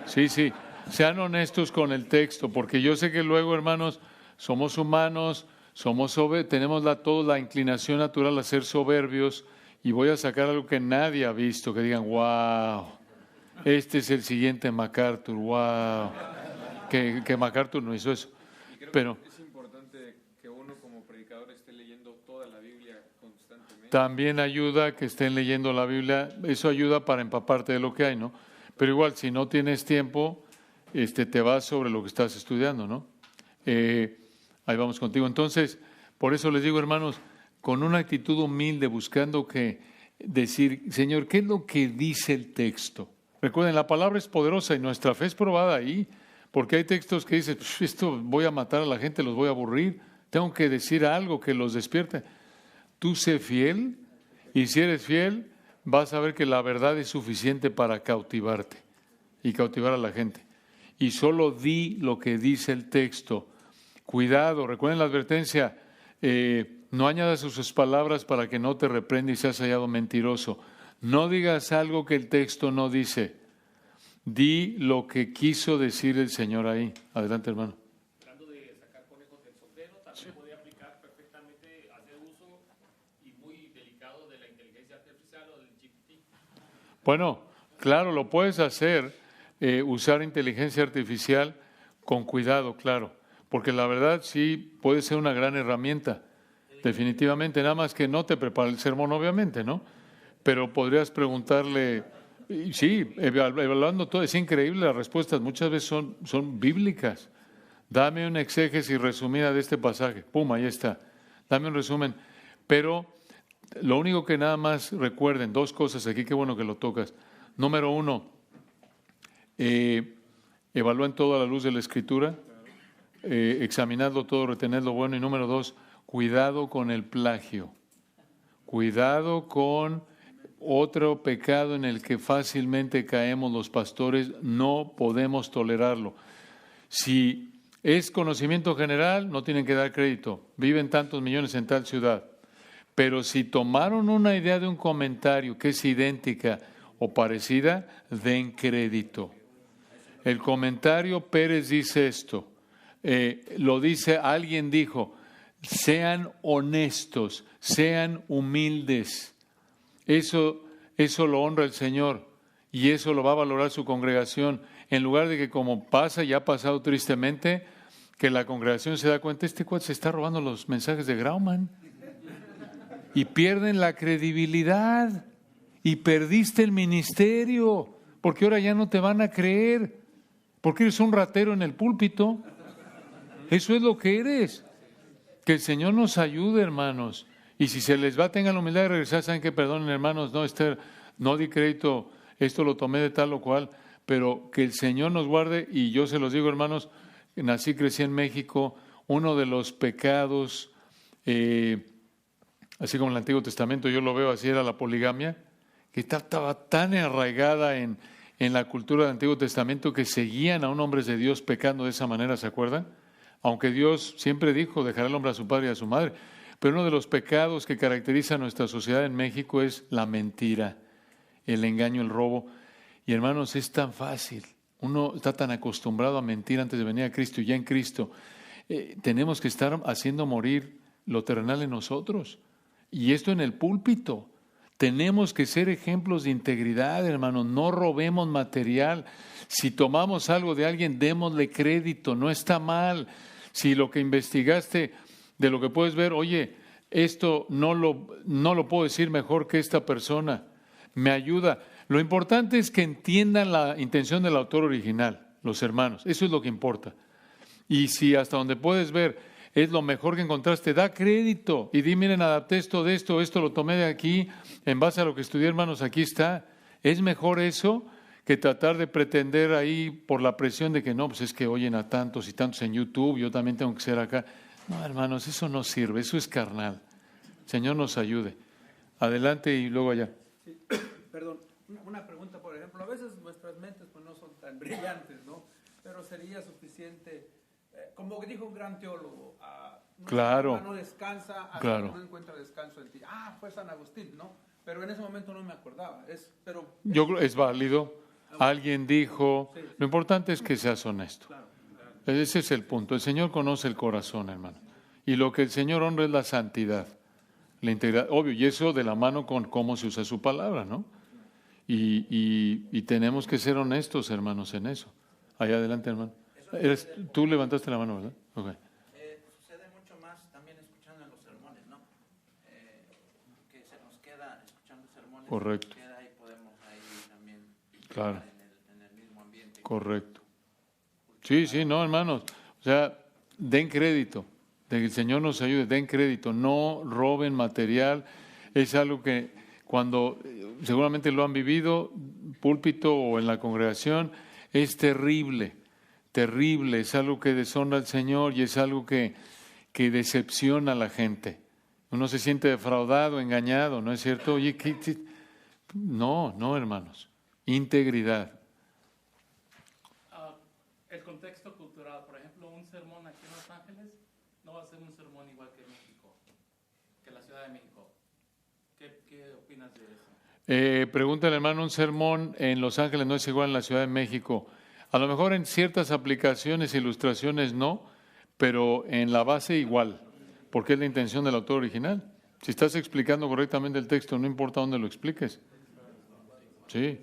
Sí. Sean honestos con el texto, porque yo sé que luego, hermanos, somos humanos, tenemos toda la inclinación natural a ser soberbios, y voy a sacar algo que nadie ha visto, que digan, wow, este es el siguiente MacArthur, wow, que MacArthur no hizo eso. Pero
es importante que uno como predicador esté leyendo toda la Biblia constantemente.
También ayuda que estén leyendo la Biblia, eso ayuda para empaparte de lo que hay, ¿no? Pero igual, si no tienes tiempo, te vas sobre lo que estás estudiando, ¿no? Ahí vamos contigo. Entonces, por eso les digo, hermanos, con una actitud humilde, buscando decir, Señor, ¿qué es lo que dice el texto? Recuerden, la palabra es poderosa y nuestra fe es probada ahí, porque hay textos que dicen, esto voy a matar a la gente, los voy a aburrir, tengo que decir algo que los despierte. Tú sé fiel, y si eres fiel, vas a ver que la verdad es suficiente para cautivarte y cautivar a la gente. Y solo di lo que dice el texto. Cuidado, recuerden la advertencia, no añadas sus palabras para que no te reprenda y seas hallado mentiroso. No digas algo que el texto no dice. Di lo que quiso decir el Señor ahí. Adelante, hermano.
Hablando de sacar conejos del sombrero, también puede aplicar perfectamente, hacer uso y muy delicado de la inteligencia artificial o del GPT.
Bueno, claro, lo puedes hacer, usar inteligencia artificial con cuidado, claro, porque la verdad sí puede ser una gran herramienta, definitivamente, nada más que no te prepara el sermón, obviamente, ¿no? Pero podrías preguntarle, sí, evaluando todo, es increíble, las respuestas muchas veces son bíblicas. Dame una exégesis resumida de este pasaje, pum, ahí está, dame un resumen, pero lo único que nada más recuerden, dos cosas aquí, qué bueno que lo tocas. Número uno, evalúen todo a la luz de la Escritura, examinadlo todo, retened lo bueno. Y número dos, cuidado con el plagio, cuidado con otro pecado en el que fácilmente caemos los pastores, no podemos tolerarlo. Si es conocimiento general, no tienen que dar crédito, viven tantos millones en tal ciudad. Pero si tomaron una idea de un comentario que es idéntica o parecida, den crédito. El comentario Pérez dice esto, alguien dijo, sean honestos, sean humildes. Eso lo honra el Señor y eso lo va a valorar su congregación. En lugar de que, como pasa y ha pasado tristemente, que la congregación se da cuenta, este cuate se está robando los mensajes de Grauman. Y pierden la credibilidad y perdiste el ministerio, porque ahora ya no te van a creer, porque eres un ratero en el púlpito. Eso es lo que eres. Que el Señor nos ayude, hermanos. Y si se les va, tengan la humildad de regresar. Saben que, perdonen, hermanos, no di crédito, esto lo tomé de tal o cual, pero que el Señor nos guarde. Y yo se los digo, hermanos, nací, crecí en México, uno de los pecados, así como en el Antiguo Testamento, yo lo veo así, era la poligamia, que estaba tan arraigada en la cultura del Antiguo Testamento que seguían a un hombre de Dios pecando de esa manera, ¿se acuerdan? Aunque Dios siempre dijo, dejará el hombre a su padre y a su madre. Pero uno de los pecados que caracteriza a nuestra sociedad en México es la mentira, el engaño, el robo. Y hermanos, es tan fácil. Uno está tan acostumbrado a mentir antes de venir a Cristo y ya en Cristo. Tenemos que estar haciendo morir lo terrenal en nosotros. Y esto en el púlpito. Tenemos que ser ejemplos de integridad, hermanos. No robemos material. Si tomamos algo de alguien, démosle crédito. No está mal. Si lo que investigaste, de lo que puedes ver, oye, esto no lo puedo decir mejor que esta persona. me ayuda. Lo importante es que entiendan la intención del autor original, los hermanos. Eso es lo que importa. Y si hasta donde puedes ver es lo mejor que encontraste, da crédito y di, miren, adapté esto de esto lo tomé de aquí, en base a lo que estudié, hermanos, aquí está. Es mejor eso que tratar de pretender ahí por la presión de que no, pues es que oyen a tantos y tantos en YouTube, yo también tengo que ser acá. No, hermanos, eso no sirve, eso es carnal. Señor nos ayude. Adelante y luego allá.
Sí, perdón, una pregunta, por ejemplo, a veces nuestras mentes pues no son tan brillantes, ¿no? Pero sería suficiente, como dijo un gran teólogo,
claro,
no descansa hasta
claro,
que no encuentra descanso en ti. Fue San Agustín, ¿no? Pero en ese momento no me acordaba.
Yo creo es válido. Alguien dijo,
sí.
Lo importante es que seas honesto.
Claro.
Ese es el punto. El Señor conoce el corazón, hermano. Y lo que el Señor honra es la santidad, la integridad. Obvio, y eso de la mano con cómo se usa su palabra, ¿no? Y tenemos que ser honestos, hermanos, en eso. Allá adelante, hermano. Tú levantaste la mano, ¿verdad? Okay.
Sucede mucho más también escuchando en los sermones, ¿no? Que se nos queda escuchando sermones.
Correcto.
Queda ahí, podemos ahí también
Claro.
en el mismo ambiente.
Correcto. Sí, no, hermanos. O sea, den crédito. De que el Señor nos ayude, den crédito. No roben material. Es algo que cuando seguramente lo han vivido, púlpito o en la congregación, es terrible. Terrible. Es algo que deshonra al Señor y es algo que decepciona a la gente. Uno se siente defraudado, engañado, ¿no es cierto? Oye, No, hermanos. Integridad.
El contexto cultural, por ejemplo, un sermón aquí en Los Ángeles no va a ser un sermón igual que México, que la Ciudad de México. ¿Qué opinas de eso?
Pregúntale, hermano, un sermón en Los Ángeles no es igual en la Ciudad de México. A lo mejor en ciertas aplicaciones e ilustraciones no, pero en la base igual, porque es la intención del autor original. Si estás explicando correctamente el texto, no importa dónde lo expliques. Sí,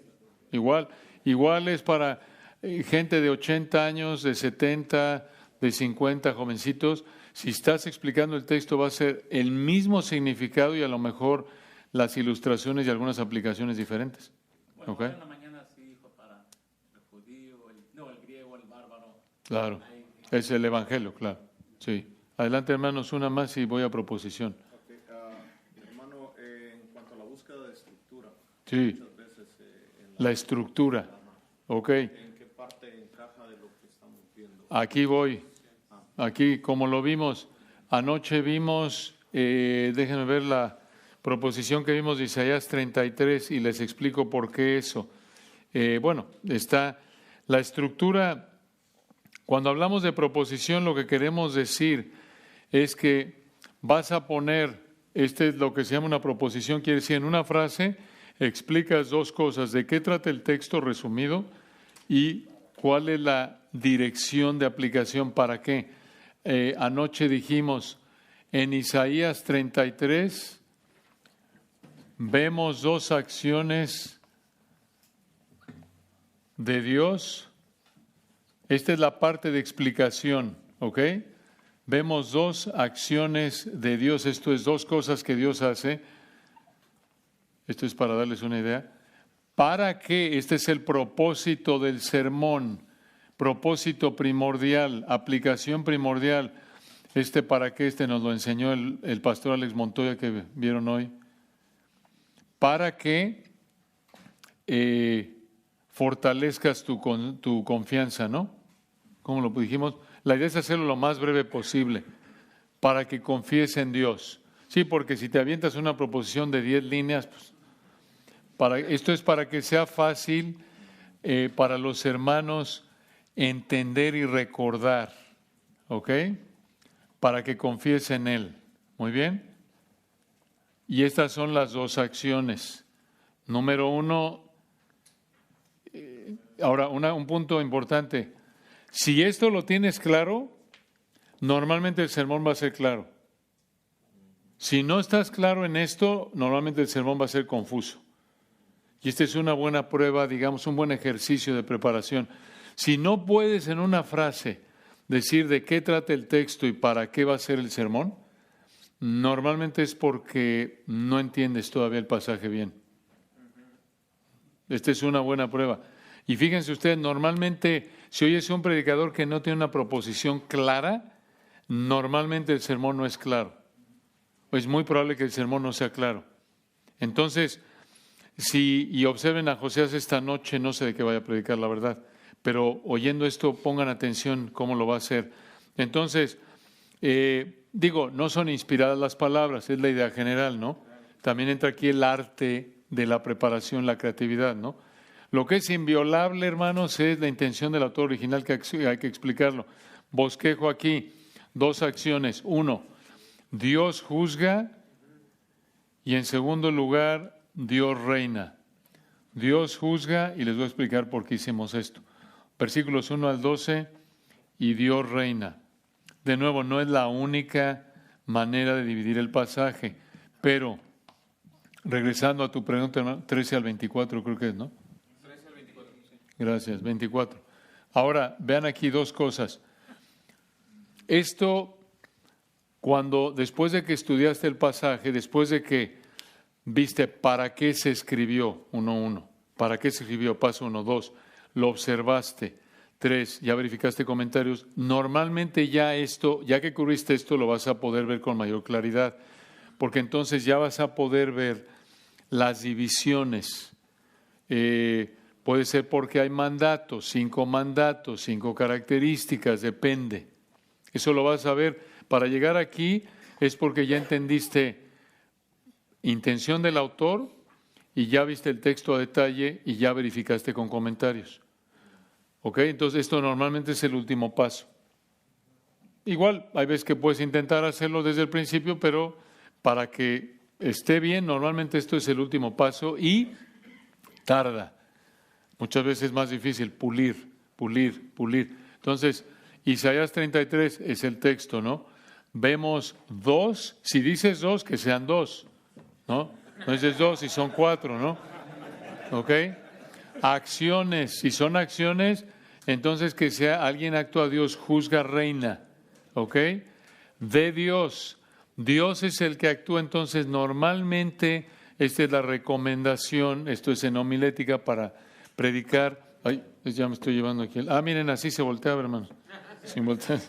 igual. Igual es para gente de 80 años, de 70, de 50, jovencitos. Si estás explicando el texto va a ser el mismo significado y a lo mejor las ilustraciones y algunas aplicaciones diferentes.
Bueno,
¿Okay?
en la mañana sí dijo para el judío, el griego, el bárbaro.
Claro, es el Evangelio, claro. Sí. Adelante, hermanos, una más y voy a proposición.
Okay, hermano, en cuanto a la búsqueda de estructura,
Sí,
muchas veces
la estructura. Ok,
¿en qué parte encaja de lo que estamos viendo?
aquí voy. Aquí, como lo vimos, anoche vimos, déjenme ver la proposición que vimos de Isaías 33 y les explico por qué eso. Bueno, está la estructura. Cuando hablamos de proposición, lo que queremos decir es que vas a poner, este es lo que se llama una proposición, quiere decir en una frase explicas dos cosas, de qué trata el texto resumido y cuál es la dirección de aplicación para qué. Anoche dijimos, en Isaías 33 vemos dos acciones de Dios. Esta es la parte de explicación, ¿ok? Vemos dos acciones de Dios, esto es dos cosas que Dios hace. Esto es para darles una idea. ¿Para qué? Este es el propósito del sermón, propósito primordial, aplicación primordial. ¿Para qué? Nos lo enseñó el pastor Alex Montoya que vieron hoy. Para que fortalezcas tu confianza, ¿no? Como lo dijimos, la idea es hacerlo lo más breve posible, para que confíes en Dios. Sí, porque si te avientas una proposición de 10 líneas, pues, esto es para que sea fácil para los hermanos entender y recordar, ¿ok? Para que confíes en Él. ¿Muy bien? Y estas son las dos acciones. Número uno, ahora un punto importante. Si esto lo tienes claro, normalmente el sermón va a ser claro. Si no estás claro en esto, normalmente el sermón va a ser confuso. Y esta es una buena prueba, digamos, un buen ejercicio de preparación. Si no puedes en una frase decir de qué trata el texto y para qué va a ser el sermón, normalmente es porque no entiendes todavía el pasaje bien. Esta es una buena prueba. Y fíjense ustedes, normalmente, si oyes un predicador que no tiene una proposición clara, normalmente el sermón no es claro. Es muy probable que el sermón no sea claro. Entonces, y observen a Josías esta noche, no sé de qué vaya a predicar, la verdad, pero oyendo esto, pongan atención cómo lo va a hacer. Entonces, no son inspiradas las palabras, es la idea general, ¿no? También entra aquí el arte de la preparación, la creatividad, ¿no? Lo que es inviolable, hermanos, es la intención del autor original, que hay que explicarlo. Bosquejo aquí, 2 acciones. 1, Dios juzga, y en segundo lugar, Dios reina. Dios juzga, y les voy a explicar por qué hicimos esto. Versículos 1 al 12, y Dios reina. De nuevo, no es la única manera de dividir el pasaje, pero regresando a tu pregunta, hermano, 13 al 24 creo que es, ¿no?
13 al 24, sí.
Gracias, 24. Ahora, vean aquí 2 cosas. Esto, después de que estudiaste el pasaje, después de que viste para qué se escribió, 1:1, para qué se escribió, paso 1, 2, lo observaste, 3, ya verificaste comentarios, normalmente ya que cubriste esto, lo vas a poder ver con mayor claridad, porque entonces ya vas a poder ver las divisiones. Puede ser porque hay mandatos, 5 características, depende. Eso lo vas a ver. Para llegar aquí es porque ya entendiste intención del autor y ya viste el texto a detalle y ya verificaste con comentarios. ¿Ok? Entonces esto normalmente es el último paso. Igual, hay veces que puedes intentar hacerlo desde el principio, pero para que esté bien, normalmente esto es el último paso y tarda. Muchas veces es más difícil pulir. Entonces, Isaías 33 es el texto, ¿no? Vemos 2, si dices 2, que sean 2, ¿no? No dices 2 y son 4, ¿no? ¿Ok? Acciones, si son acciones, entonces que sea alguien actúa, Dios juzga, reina, ¿ok? De Dios. Dios es el que actúa, entonces normalmente esta es la recomendación, esto es en homilética para predicar. Ay, ya me estoy llevando aquí. Miren, así se volteaba, hermanos. Sin voltear.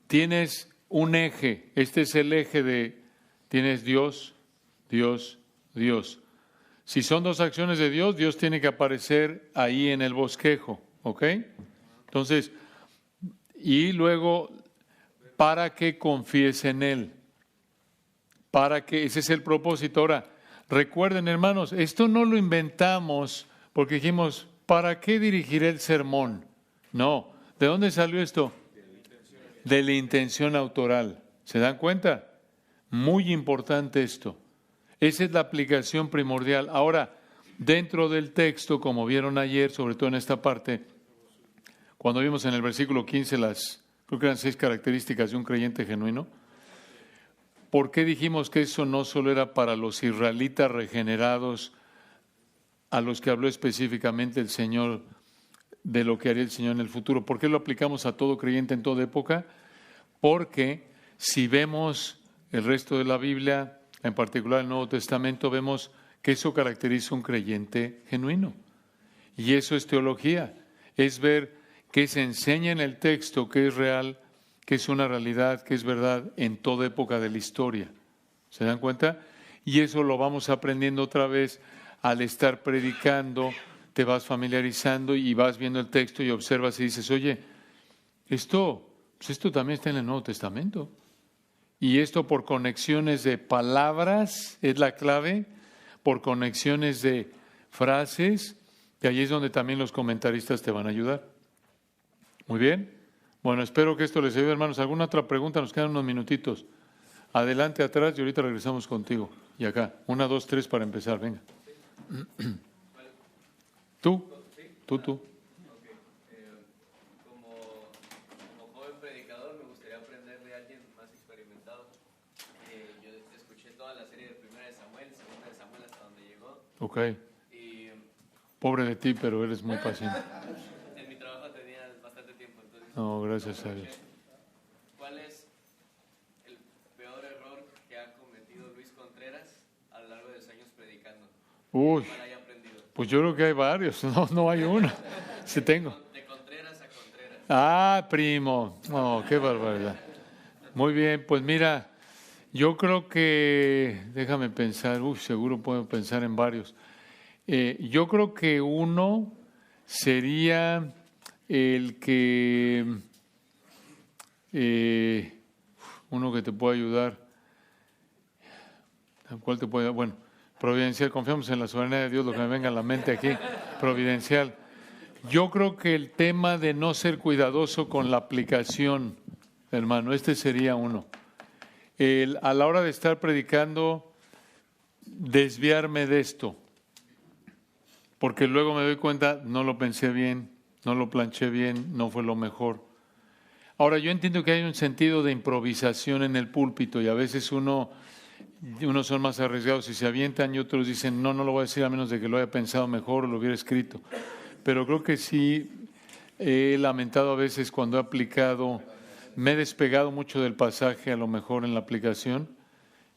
Tienes un eje, este es el eje tienes Dios, Dios, Dios. Si son 2 acciones de Dios, Dios tiene que aparecer ahí en el bosquejo, ¿ok? Entonces, y luego, para que confíes en Él, ese es el propósito. Ahora, recuerden, hermanos, esto no lo inventamos porque dijimos, ¿para qué dirigiré el sermón? No, ¿de dónde salió esto? De la intención autoral. ¿Se dan cuenta? Muy importante esto. Esa es la aplicación primordial. Ahora, dentro del texto, como vieron ayer, sobre todo en esta parte, cuando vimos en el versículo 15 creo que eran 6 características de un creyente genuino, ¿por qué dijimos que eso no solo era para los israelitas regenerados, a los que habló específicamente el Señor de lo que haría el Señor en el futuro? ¿Por qué lo aplicamos a todo creyente en toda época? Porque si vemos el resto de la Biblia, en particular el Nuevo Testamento, vemos que eso caracteriza a un creyente genuino. Y eso es teología, es ver qué se enseña en el texto, qué es real, qué es una realidad, qué es verdad en toda época de la historia. ¿Se dan cuenta? Y eso lo vamos aprendiendo otra vez al estar predicando, te vas familiarizando y vas viendo el texto y observas y dices, oye, esto también está en el Nuevo Testamento. Y esto por conexiones de palabras es la clave, por conexiones de frases, y ahí es donde también los comentaristas te van a ayudar. Muy bien. Bueno, espero que esto les ayude, hermanos. ¿Alguna otra pregunta? Nos quedan unos minutitos. Adelante, atrás, y ahorita regresamos contigo. Y acá, 1, 2, 3 para empezar, venga. Tú.
Como joven predicador me gustaría aprender de alguien más experimentado. Yo escuché toda la serie de 1 de Samuel, 2 de Samuel hasta donde llegó.
Ok. Pobre de ti, pero eres muy paciente.
En mi trabajo tenía bastante tiempo, entonces...
No, gracias a Dios.
¿Cuál es el peor error que ha cometido Luis Contreras cual haya aprendido.
Pues yo creo que hay varios, no hay uno. Sí tengo.
De Contreras a Contreras.
Ah, primo. Oh, qué barbaridad. Muy bien, pues mira, yo creo que, déjame pensar, seguro puedo pensar en varios. Yo creo que uno sería el que, uno que te puede ayudar. ¿Cuál te puede ayudar? Bueno, providencial, confiamos en la soberanía de Dios, lo que me venga a la mente aquí, providencial. Yo creo que el tema de no ser cuidadoso con la aplicación, hermano, este sería uno. A la hora de estar predicando, desviarme de esto, porque luego me doy cuenta, no lo pensé bien, no lo planché bien, no fue lo mejor. Ahora, yo entiendo que hay un sentido de improvisación en el púlpito y a veces unos son más arriesgados y se avientan y otros dicen, no lo voy a decir a menos de que lo haya pensado mejor o lo hubiera escrito. Pero creo que sí he lamentado a veces cuando he aplicado, me he despegado mucho del pasaje a lo mejor en la aplicación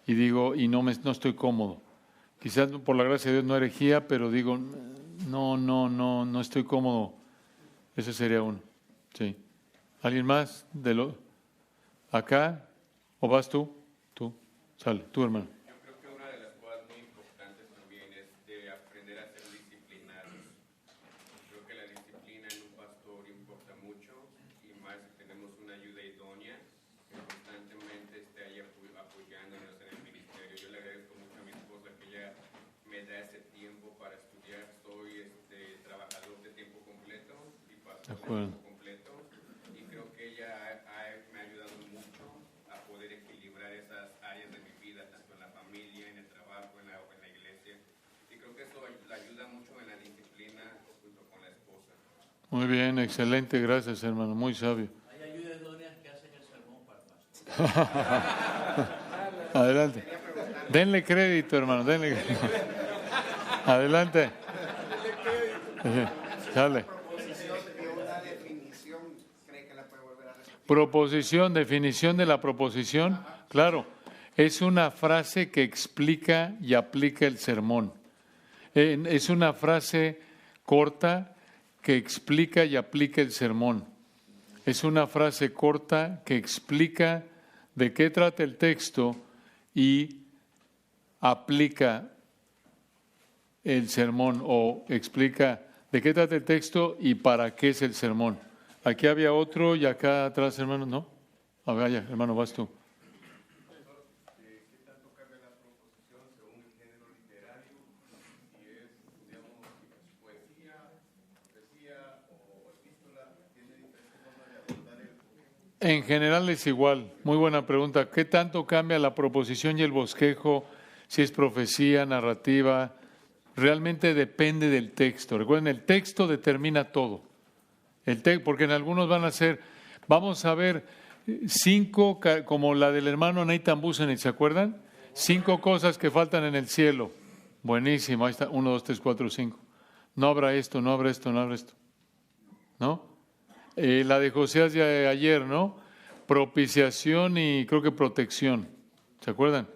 y digo, y no estoy cómodo. Quizás por la gracia de Dios no herejía, pero digo, no estoy cómodo. Ese sería uno. Sí. ¿Alguien más? ¿Acá? ¿O vas tú? Tú. Sale, tú, hermano.
Yo creo que una de las cosas muy importantes también es de aprender a ser disciplinados. Creo que la disciplina en un pastor importa mucho y más si tenemos una ayuda idónea que constantemente esté ahí apoyándonos en el ministerio. Yo le agradezco mucho a mi esposa que ella me da ese tiempo para estudiar. Soy trabajador de tiempo completo y pastor de tiempo completo y creo que ella me ha ayudado mucho a poder equilibrar esas áreas de mi vida, tanto en la familia, en el trabajo, en la iglesia. Y creo que eso la ayuda mucho en la disciplina junto con la esposa.
Muy bien, excelente, gracias, hermano, muy sabio.
Hay ayudas idóneas que hacen el sermón para el pastor.
Adelante. Denle crédito, hermano, denle crédito. Adelante. Sale. Proposición, definición de la proposición. Claro, es una frase que explica y aplica el sermón. Es una frase corta que explica y aplica el sermón. Es una frase corta que explica de qué trata el texto y aplica el sermón o explica de qué trata el texto y para qué es el sermón. Aquí había otro y acá atrás, hermano, ¿no? A ver, ya, hermano, vas tú.
¿Qué tanto cambia la proposición según el género literario? Si es, digamos, poesía o epístola, ¿tiene diferentes formas de abordar el...?
En general es igual. Muy buena pregunta. ¿Qué tanto cambia la proposición y el bosquejo? Si es profecía, narrativa. Realmente depende del texto. Recuerden, el texto determina todo. Porque en algunos van a ser, vamos a ver 5, como la del hermano Nathan Busenich, ¿se acuerdan? 5 cosas que faltan en el cielo. Buenísimo, ahí está, 1, 2, 3, 4, 5. No habrá esto, no habrá esto, no habrá esto. ¿No? La de Josías de ayer, ¿no? Propiciación y creo que protección. ¿Se acuerdan?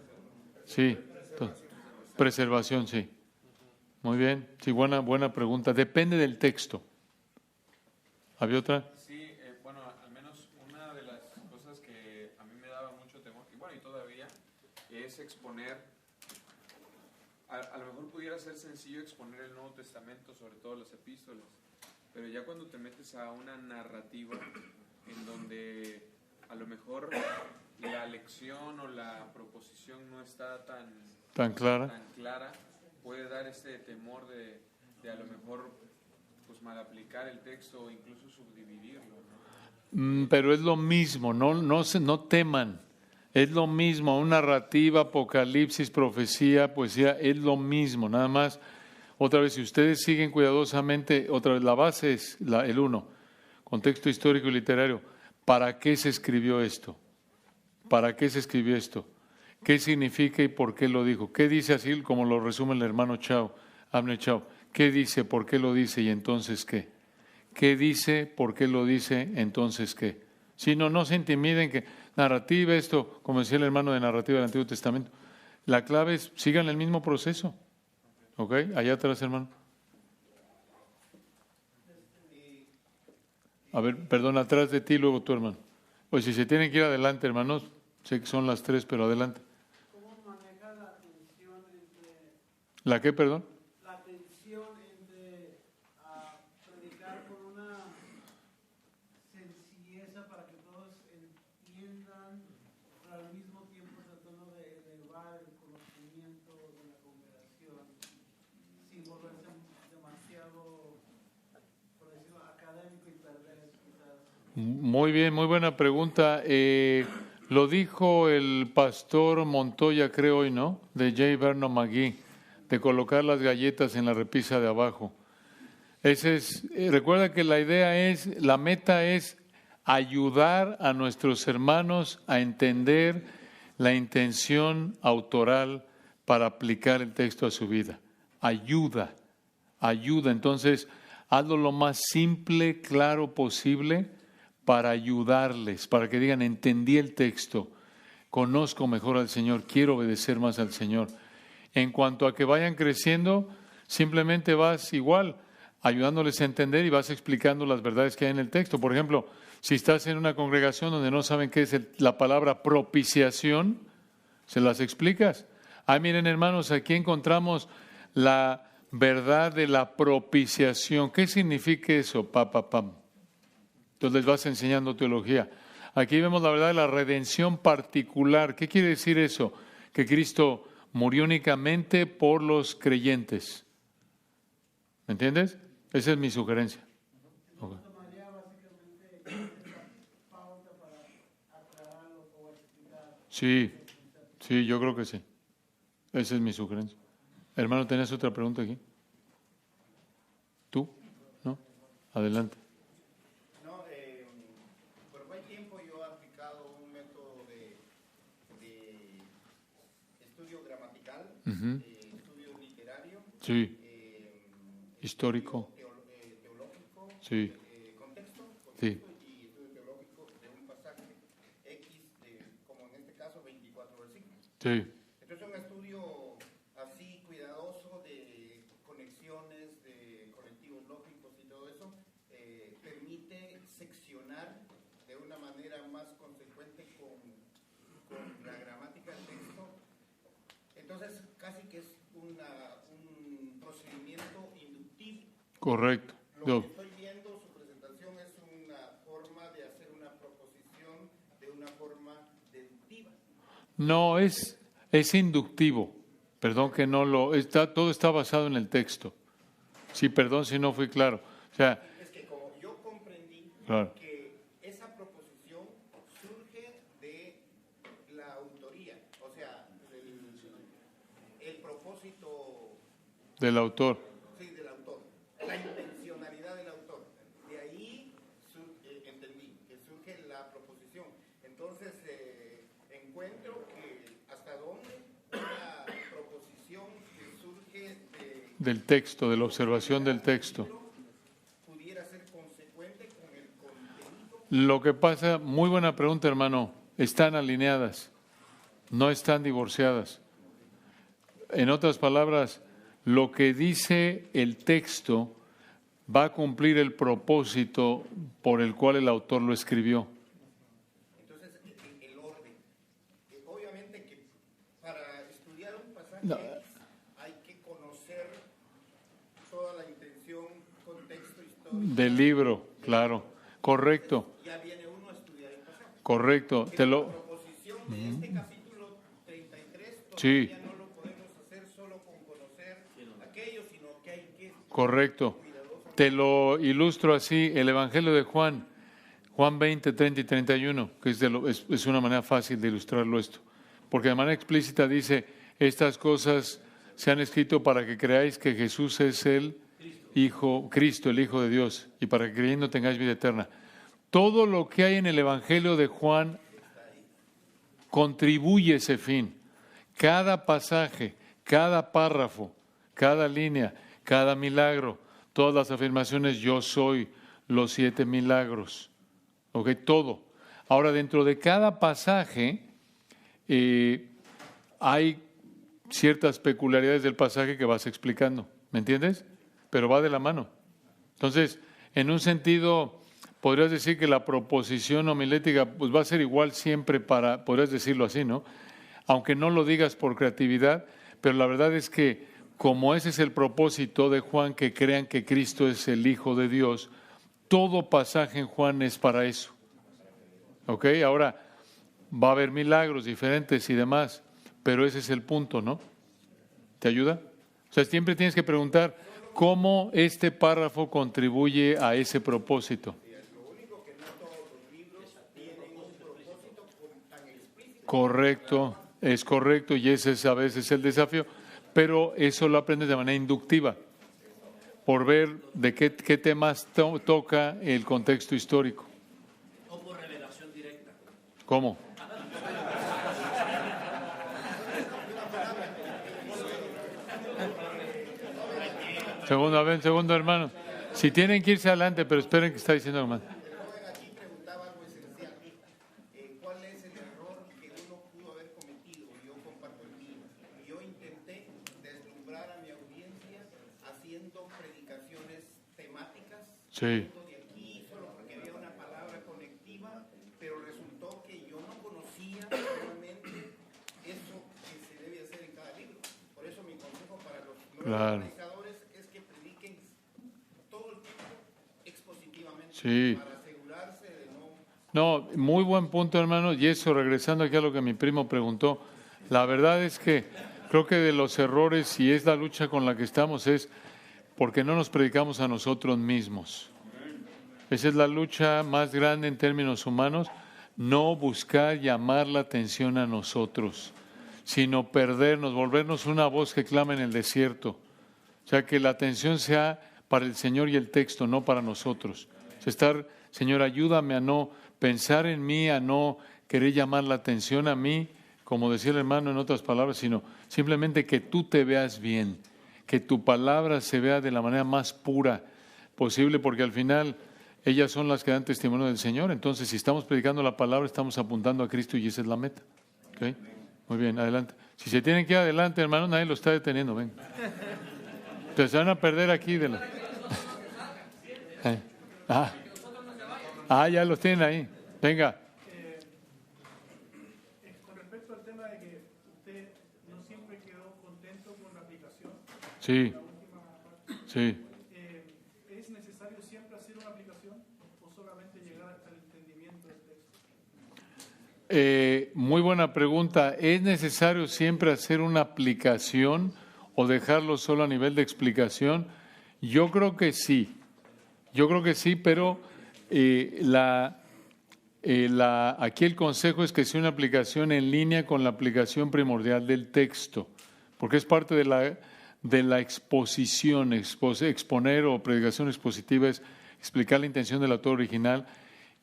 Sí. Preservación, sí. Muy bien. Sí, buena pregunta. Depende del texto. ¿Había otra?
Sí, bueno, al menos una de las cosas que a mí me daba mucho temor, y bueno, y todavía, es exponer, a lo mejor pudiera ser sencillo exponer el Nuevo Testamento, sobre todo las epístolas, pero ya cuando te metes a una narrativa en donde a lo mejor la lección o la proposición no está tan clara, puede dar ese temor de a lo mejor pues mal aplicar el texto o incluso subdividirlo, ¿no?
Pero es lo mismo, no teman. Es lo mismo, una narrativa, apocalipsis, profecía, poesía, es lo mismo. Nada más, otra vez, si ustedes siguen cuidadosamente, otra vez, la base es el 1, contexto histórico y literario. ¿Para qué se escribió esto? ¿Para qué se escribió esto? ¿Qué significa y por qué lo dijo? ¿Qué dice así, como lo resume el hermano Abner Chao? ¿Qué dice? ¿Por qué lo dice? ¿Y entonces qué? ¿Qué dice? ¿Por qué lo dice? ¿Entonces qué? Si no se intimiden que narrativa, esto, como decía el hermano de narrativa del Antiguo Testamento, la clave es, sigan el mismo proceso. ¿Ok? Allá atrás, hermano. A ver, perdón, atrás de ti, luego tú, hermano. Pues si se tienen que ir adelante, hermanos, sé que son las 3, pero adelante.
¿Cómo maneja la tensión entre...
¿La qué, perdón?
La tensión entre predicar con una sencilleza para que todos entiendan, pero al mismo tiempo tratando de elevar el conocimiento de la congregación sin volverse demasiado, por decirlo, académico y perder quizás?
Muy bien, muy buena pregunta. Lo dijo el pastor Montoya, creo hoy, ¿no? De J. Vernon McGee, de colocar las galletas en la repisa de abajo. Recuerda que la meta es ayudar a nuestros hermanos a entender la intención autoral para aplicar el texto a su vida. Ayuda. Entonces, hazlo lo más simple, claro posible para ayudarles, para que digan, entendí el texto, conozco mejor al Señor, quiero obedecer más al Señor. En cuanto a que vayan creciendo, simplemente vas igual, ayudándoles a entender y vas explicando las verdades que hay en el texto. Por ejemplo, si estás en una congregación donde no saben qué es la palabra propiciación, se las explicas. Miren, hermanos, aquí encontramos la verdad de la propiciación. ¿Qué significa eso? Entonces les vas enseñando teología. Aquí vemos la verdad de la redención particular. ¿Qué quiere decir eso? Que Cristo murió únicamente por los creyentes. ¿Me entiendes? Esa es mi sugerencia. Okay. Sí, yo creo que sí. Esa es mi sugerencia. Hermano, ¿tenías otra pregunta aquí? ¿Tú? ¿No? Adelante.
Por buen tiempo yo he aplicado un método de estudio gramatical, estudio literario,
sí. Histórico,
teológico,
sí.
Contexto
Sí.
y estudio teológico de un pasaje X, como en este caso 24 versículos.
Sí.
Entonces un estudio así cuidadoso de conexiones, de conectivos lógicos y todo eso, permite seccionar de una manera más consecuente con la gramática del texto. Entonces casi que es un procedimiento inductivo.
Correcto.
Lo que estoy viendo, su presentación es una forma de hacer una proposición de una forma deductiva.
No, es inductivo. Perdón que no todo está basado en el texto. Sí, perdón si no fui claro. O sea,
es que como yo comprendí,
claro,
que esa proposición surge de la autoría, o sea, el propósito
del autor.
Sí, del autor, la intencionalidad del autor. De ahí entendí que surge la proposición. Entonces encuentro que hasta dónde una proposición que surge
del texto, de la observación del texto.
Pudiera ser consecuente con el contenido.
Lo que pasa, muy buena pregunta, hermano, están alineadas, no están divorciadas. En otras palabras, lo que dice el texto va a cumplir el propósito por el cual el autor lo escribió.
Entonces, el orden. Obviamente que para estudiar un pasaje hay que conocer toda la intención, contexto histórico.
Del libro, claro. Correcto.
Ya viene uno a estudiar el pasaje.
Correcto.
La proposición de este capítulo 33 todavía no lo podemos hacer solo con conocer aquello, sino que hay que...
Correcto. Te lo ilustro así, el Evangelio de Juan 20, 30 y 31, que es una manera fácil de ilustrarlo esto. Porque de manera explícita dice, estas cosas se han escrito para que creáis que Jesús es el Cristo, el Hijo de Dios, y para que creyendo tengáis vida eterna. Todo lo que hay en el Evangelio de Juan contribuye a ese fin. Cada pasaje, cada párrafo, cada línea, cada milagro, todas las afirmaciones, yo soy, los 7 milagros, ¿ok? Todo. Ahora, dentro de cada pasaje hay ciertas peculiaridades del pasaje que vas explicando, ¿me entiendes? Pero va de la mano. Entonces, en un sentido, podrías decir que la proposición homilética pues va a ser igual siempre podrías decirlo así, ¿no? Aunque no lo digas por creatividad, pero la verdad es que como ese es el propósito de Juan, que crean que Cristo es el Hijo de Dios, todo pasaje en Juan es para eso. ¿Ok? Ahora, va a haber milagros diferentes y demás, pero ese es el punto, ¿no? ¿Te ayuda? O sea, siempre tienes que preguntar cómo este párrafo contribuye a ese propósito. Correcto, es correcto, y ese es a veces el desafío, pero eso lo aprendes de manera inductiva, por ver de qué temas toca el contexto histórico.
O por revelación directa.
¿Cómo? Segundo, hermano. Si tienen que irse adelante, pero esperen que está diciendo hermano.
Aquí preguntaba algo esencial. ¿Cuál es el error que uno pudo haber cometido? Yo comparto el mío. Yo intenté deslumbrar a mi audiencia haciendo predicaciones temáticas.
Sí.
De aquí, solo porque había una palabra conectiva, pero resultó que yo no conocía realmente eso que se debe hacer en cada libro. Por eso mi consejo para los nuevos predicadores es que prediquen todo el tiempo expositivamente,
sí,
para asegurarse de no...
No, muy buen punto, hermano, y eso, regresando aquí a lo que mi primo preguntó, la verdad es que creo que de los errores, y es la lucha con la que estamos, es porque no nos predicamos a nosotros mismos. Esa es la lucha más grande en términos humanos, no buscar llamar la atención a nosotros, sino perdernos, volvernos una voz que clama en el desierto. O sea, que la atención sea para el Señor y el texto, no para nosotros. O sea, estar, Señor, ayúdame a no pensar en mí, a no querer llamar la atención a mí, como decía el hermano en otras palabras, sino simplemente que tú te veas bien, que tu palabra se vea de la manera más pura posible, porque al final ellas son las que dan testimonio del Señor. Entonces, si estamos predicando la palabra, estamos apuntando a Cristo y esa es la meta. ¿Okay? Muy bien, adelante. Si se tienen que ir adelante, hermano, nadie lo está deteniendo. Ven. Entonces, se van a perder aquí de la... ya los tienen ahí. Venga.
Con respecto al tema de que usted no siempre quedó contento con la aplicación.
Sí.
La última parte,
Sí.
¿es necesario siempre hacer una aplicación o solamente llegar hasta el entendimiento del texto?
Muy buena pregunta. ¿Es necesario siempre hacer una aplicación o dejarlo solo a nivel de explicación? Yo creo que sí. Pero aquí el consejo es que sea una aplicación en línea con la aplicación primordial del texto, porque es parte de la exposición. Exponer o predicación expositiva es explicar la intención del autor original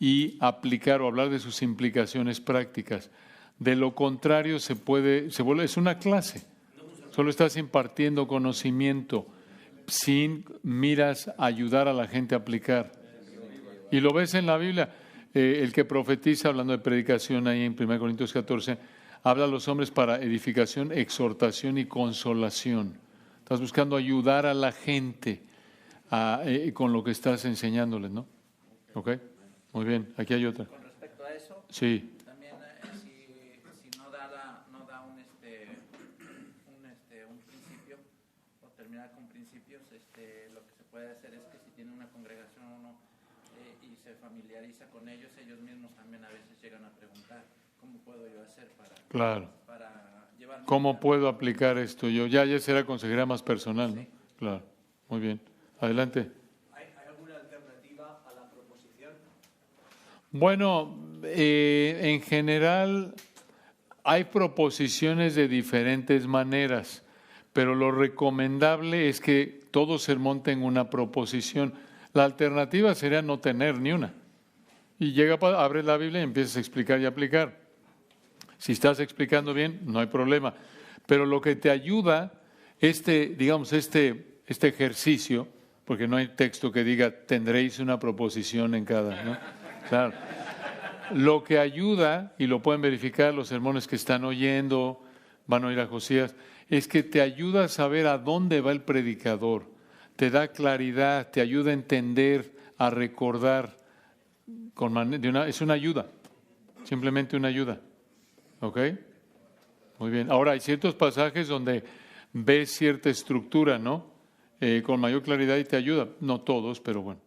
y aplicar o hablar de sus implicaciones prácticas. De lo contrario, es una clase. Solo estás impartiendo conocimiento sin miras a ayudar a la gente a aplicar. Y lo ves en la Biblia. El que profetiza, hablando de predicación ahí en 1 Corintios 14, habla a los hombres para edificación, exhortación y consolación. Estás buscando ayudar a la gente con lo que estás enseñándoles, ¿no? ¿Ok? Muy bien. Aquí hay otra.
Con respecto a eso,
sí.
También si no da un principio o terminar con principios, lo que se puede hacer es que si tiene una congregación uno y se familiariza con ellos mismos también a veces llegan a preguntar ¿cómo puedo yo hacer para llevarme?
¿Cómo puedo aplicar esto yo? Ya será consejería más personal, ¿no? Sí. Claro. Muy bien. Adelante.
¿Hay alguna alternativa a la proposición?
Bueno, en general hay proposiciones de diferentes maneras, pero lo recomendable es que todo sermón tenga una proposición. La alternativa sería no tener ni una. Y abres la Biblia y empiezas a explicar y aplicar. Si estás explicando bien, no hay problema. Pero lo que te ayuda, este ejercicio, porque no hay texto que diga tendréis una proposición en cada, ¿no? Claro. Lo que ayuda, y lo pueden verificar los sermones que están oyendo, van a oír a Josías, es que te ayuda a saber a dónde va el predicador, te da claridad, te ayuda a entender, a recordar, es una ayuda, simplemente una ayuda. ¿Ok? Muy bien. Ahora, hay ciertos pasajes donde ves cierta estructura, ¿no? Con mayor claridad y te ayuda. No todos, pero bueno.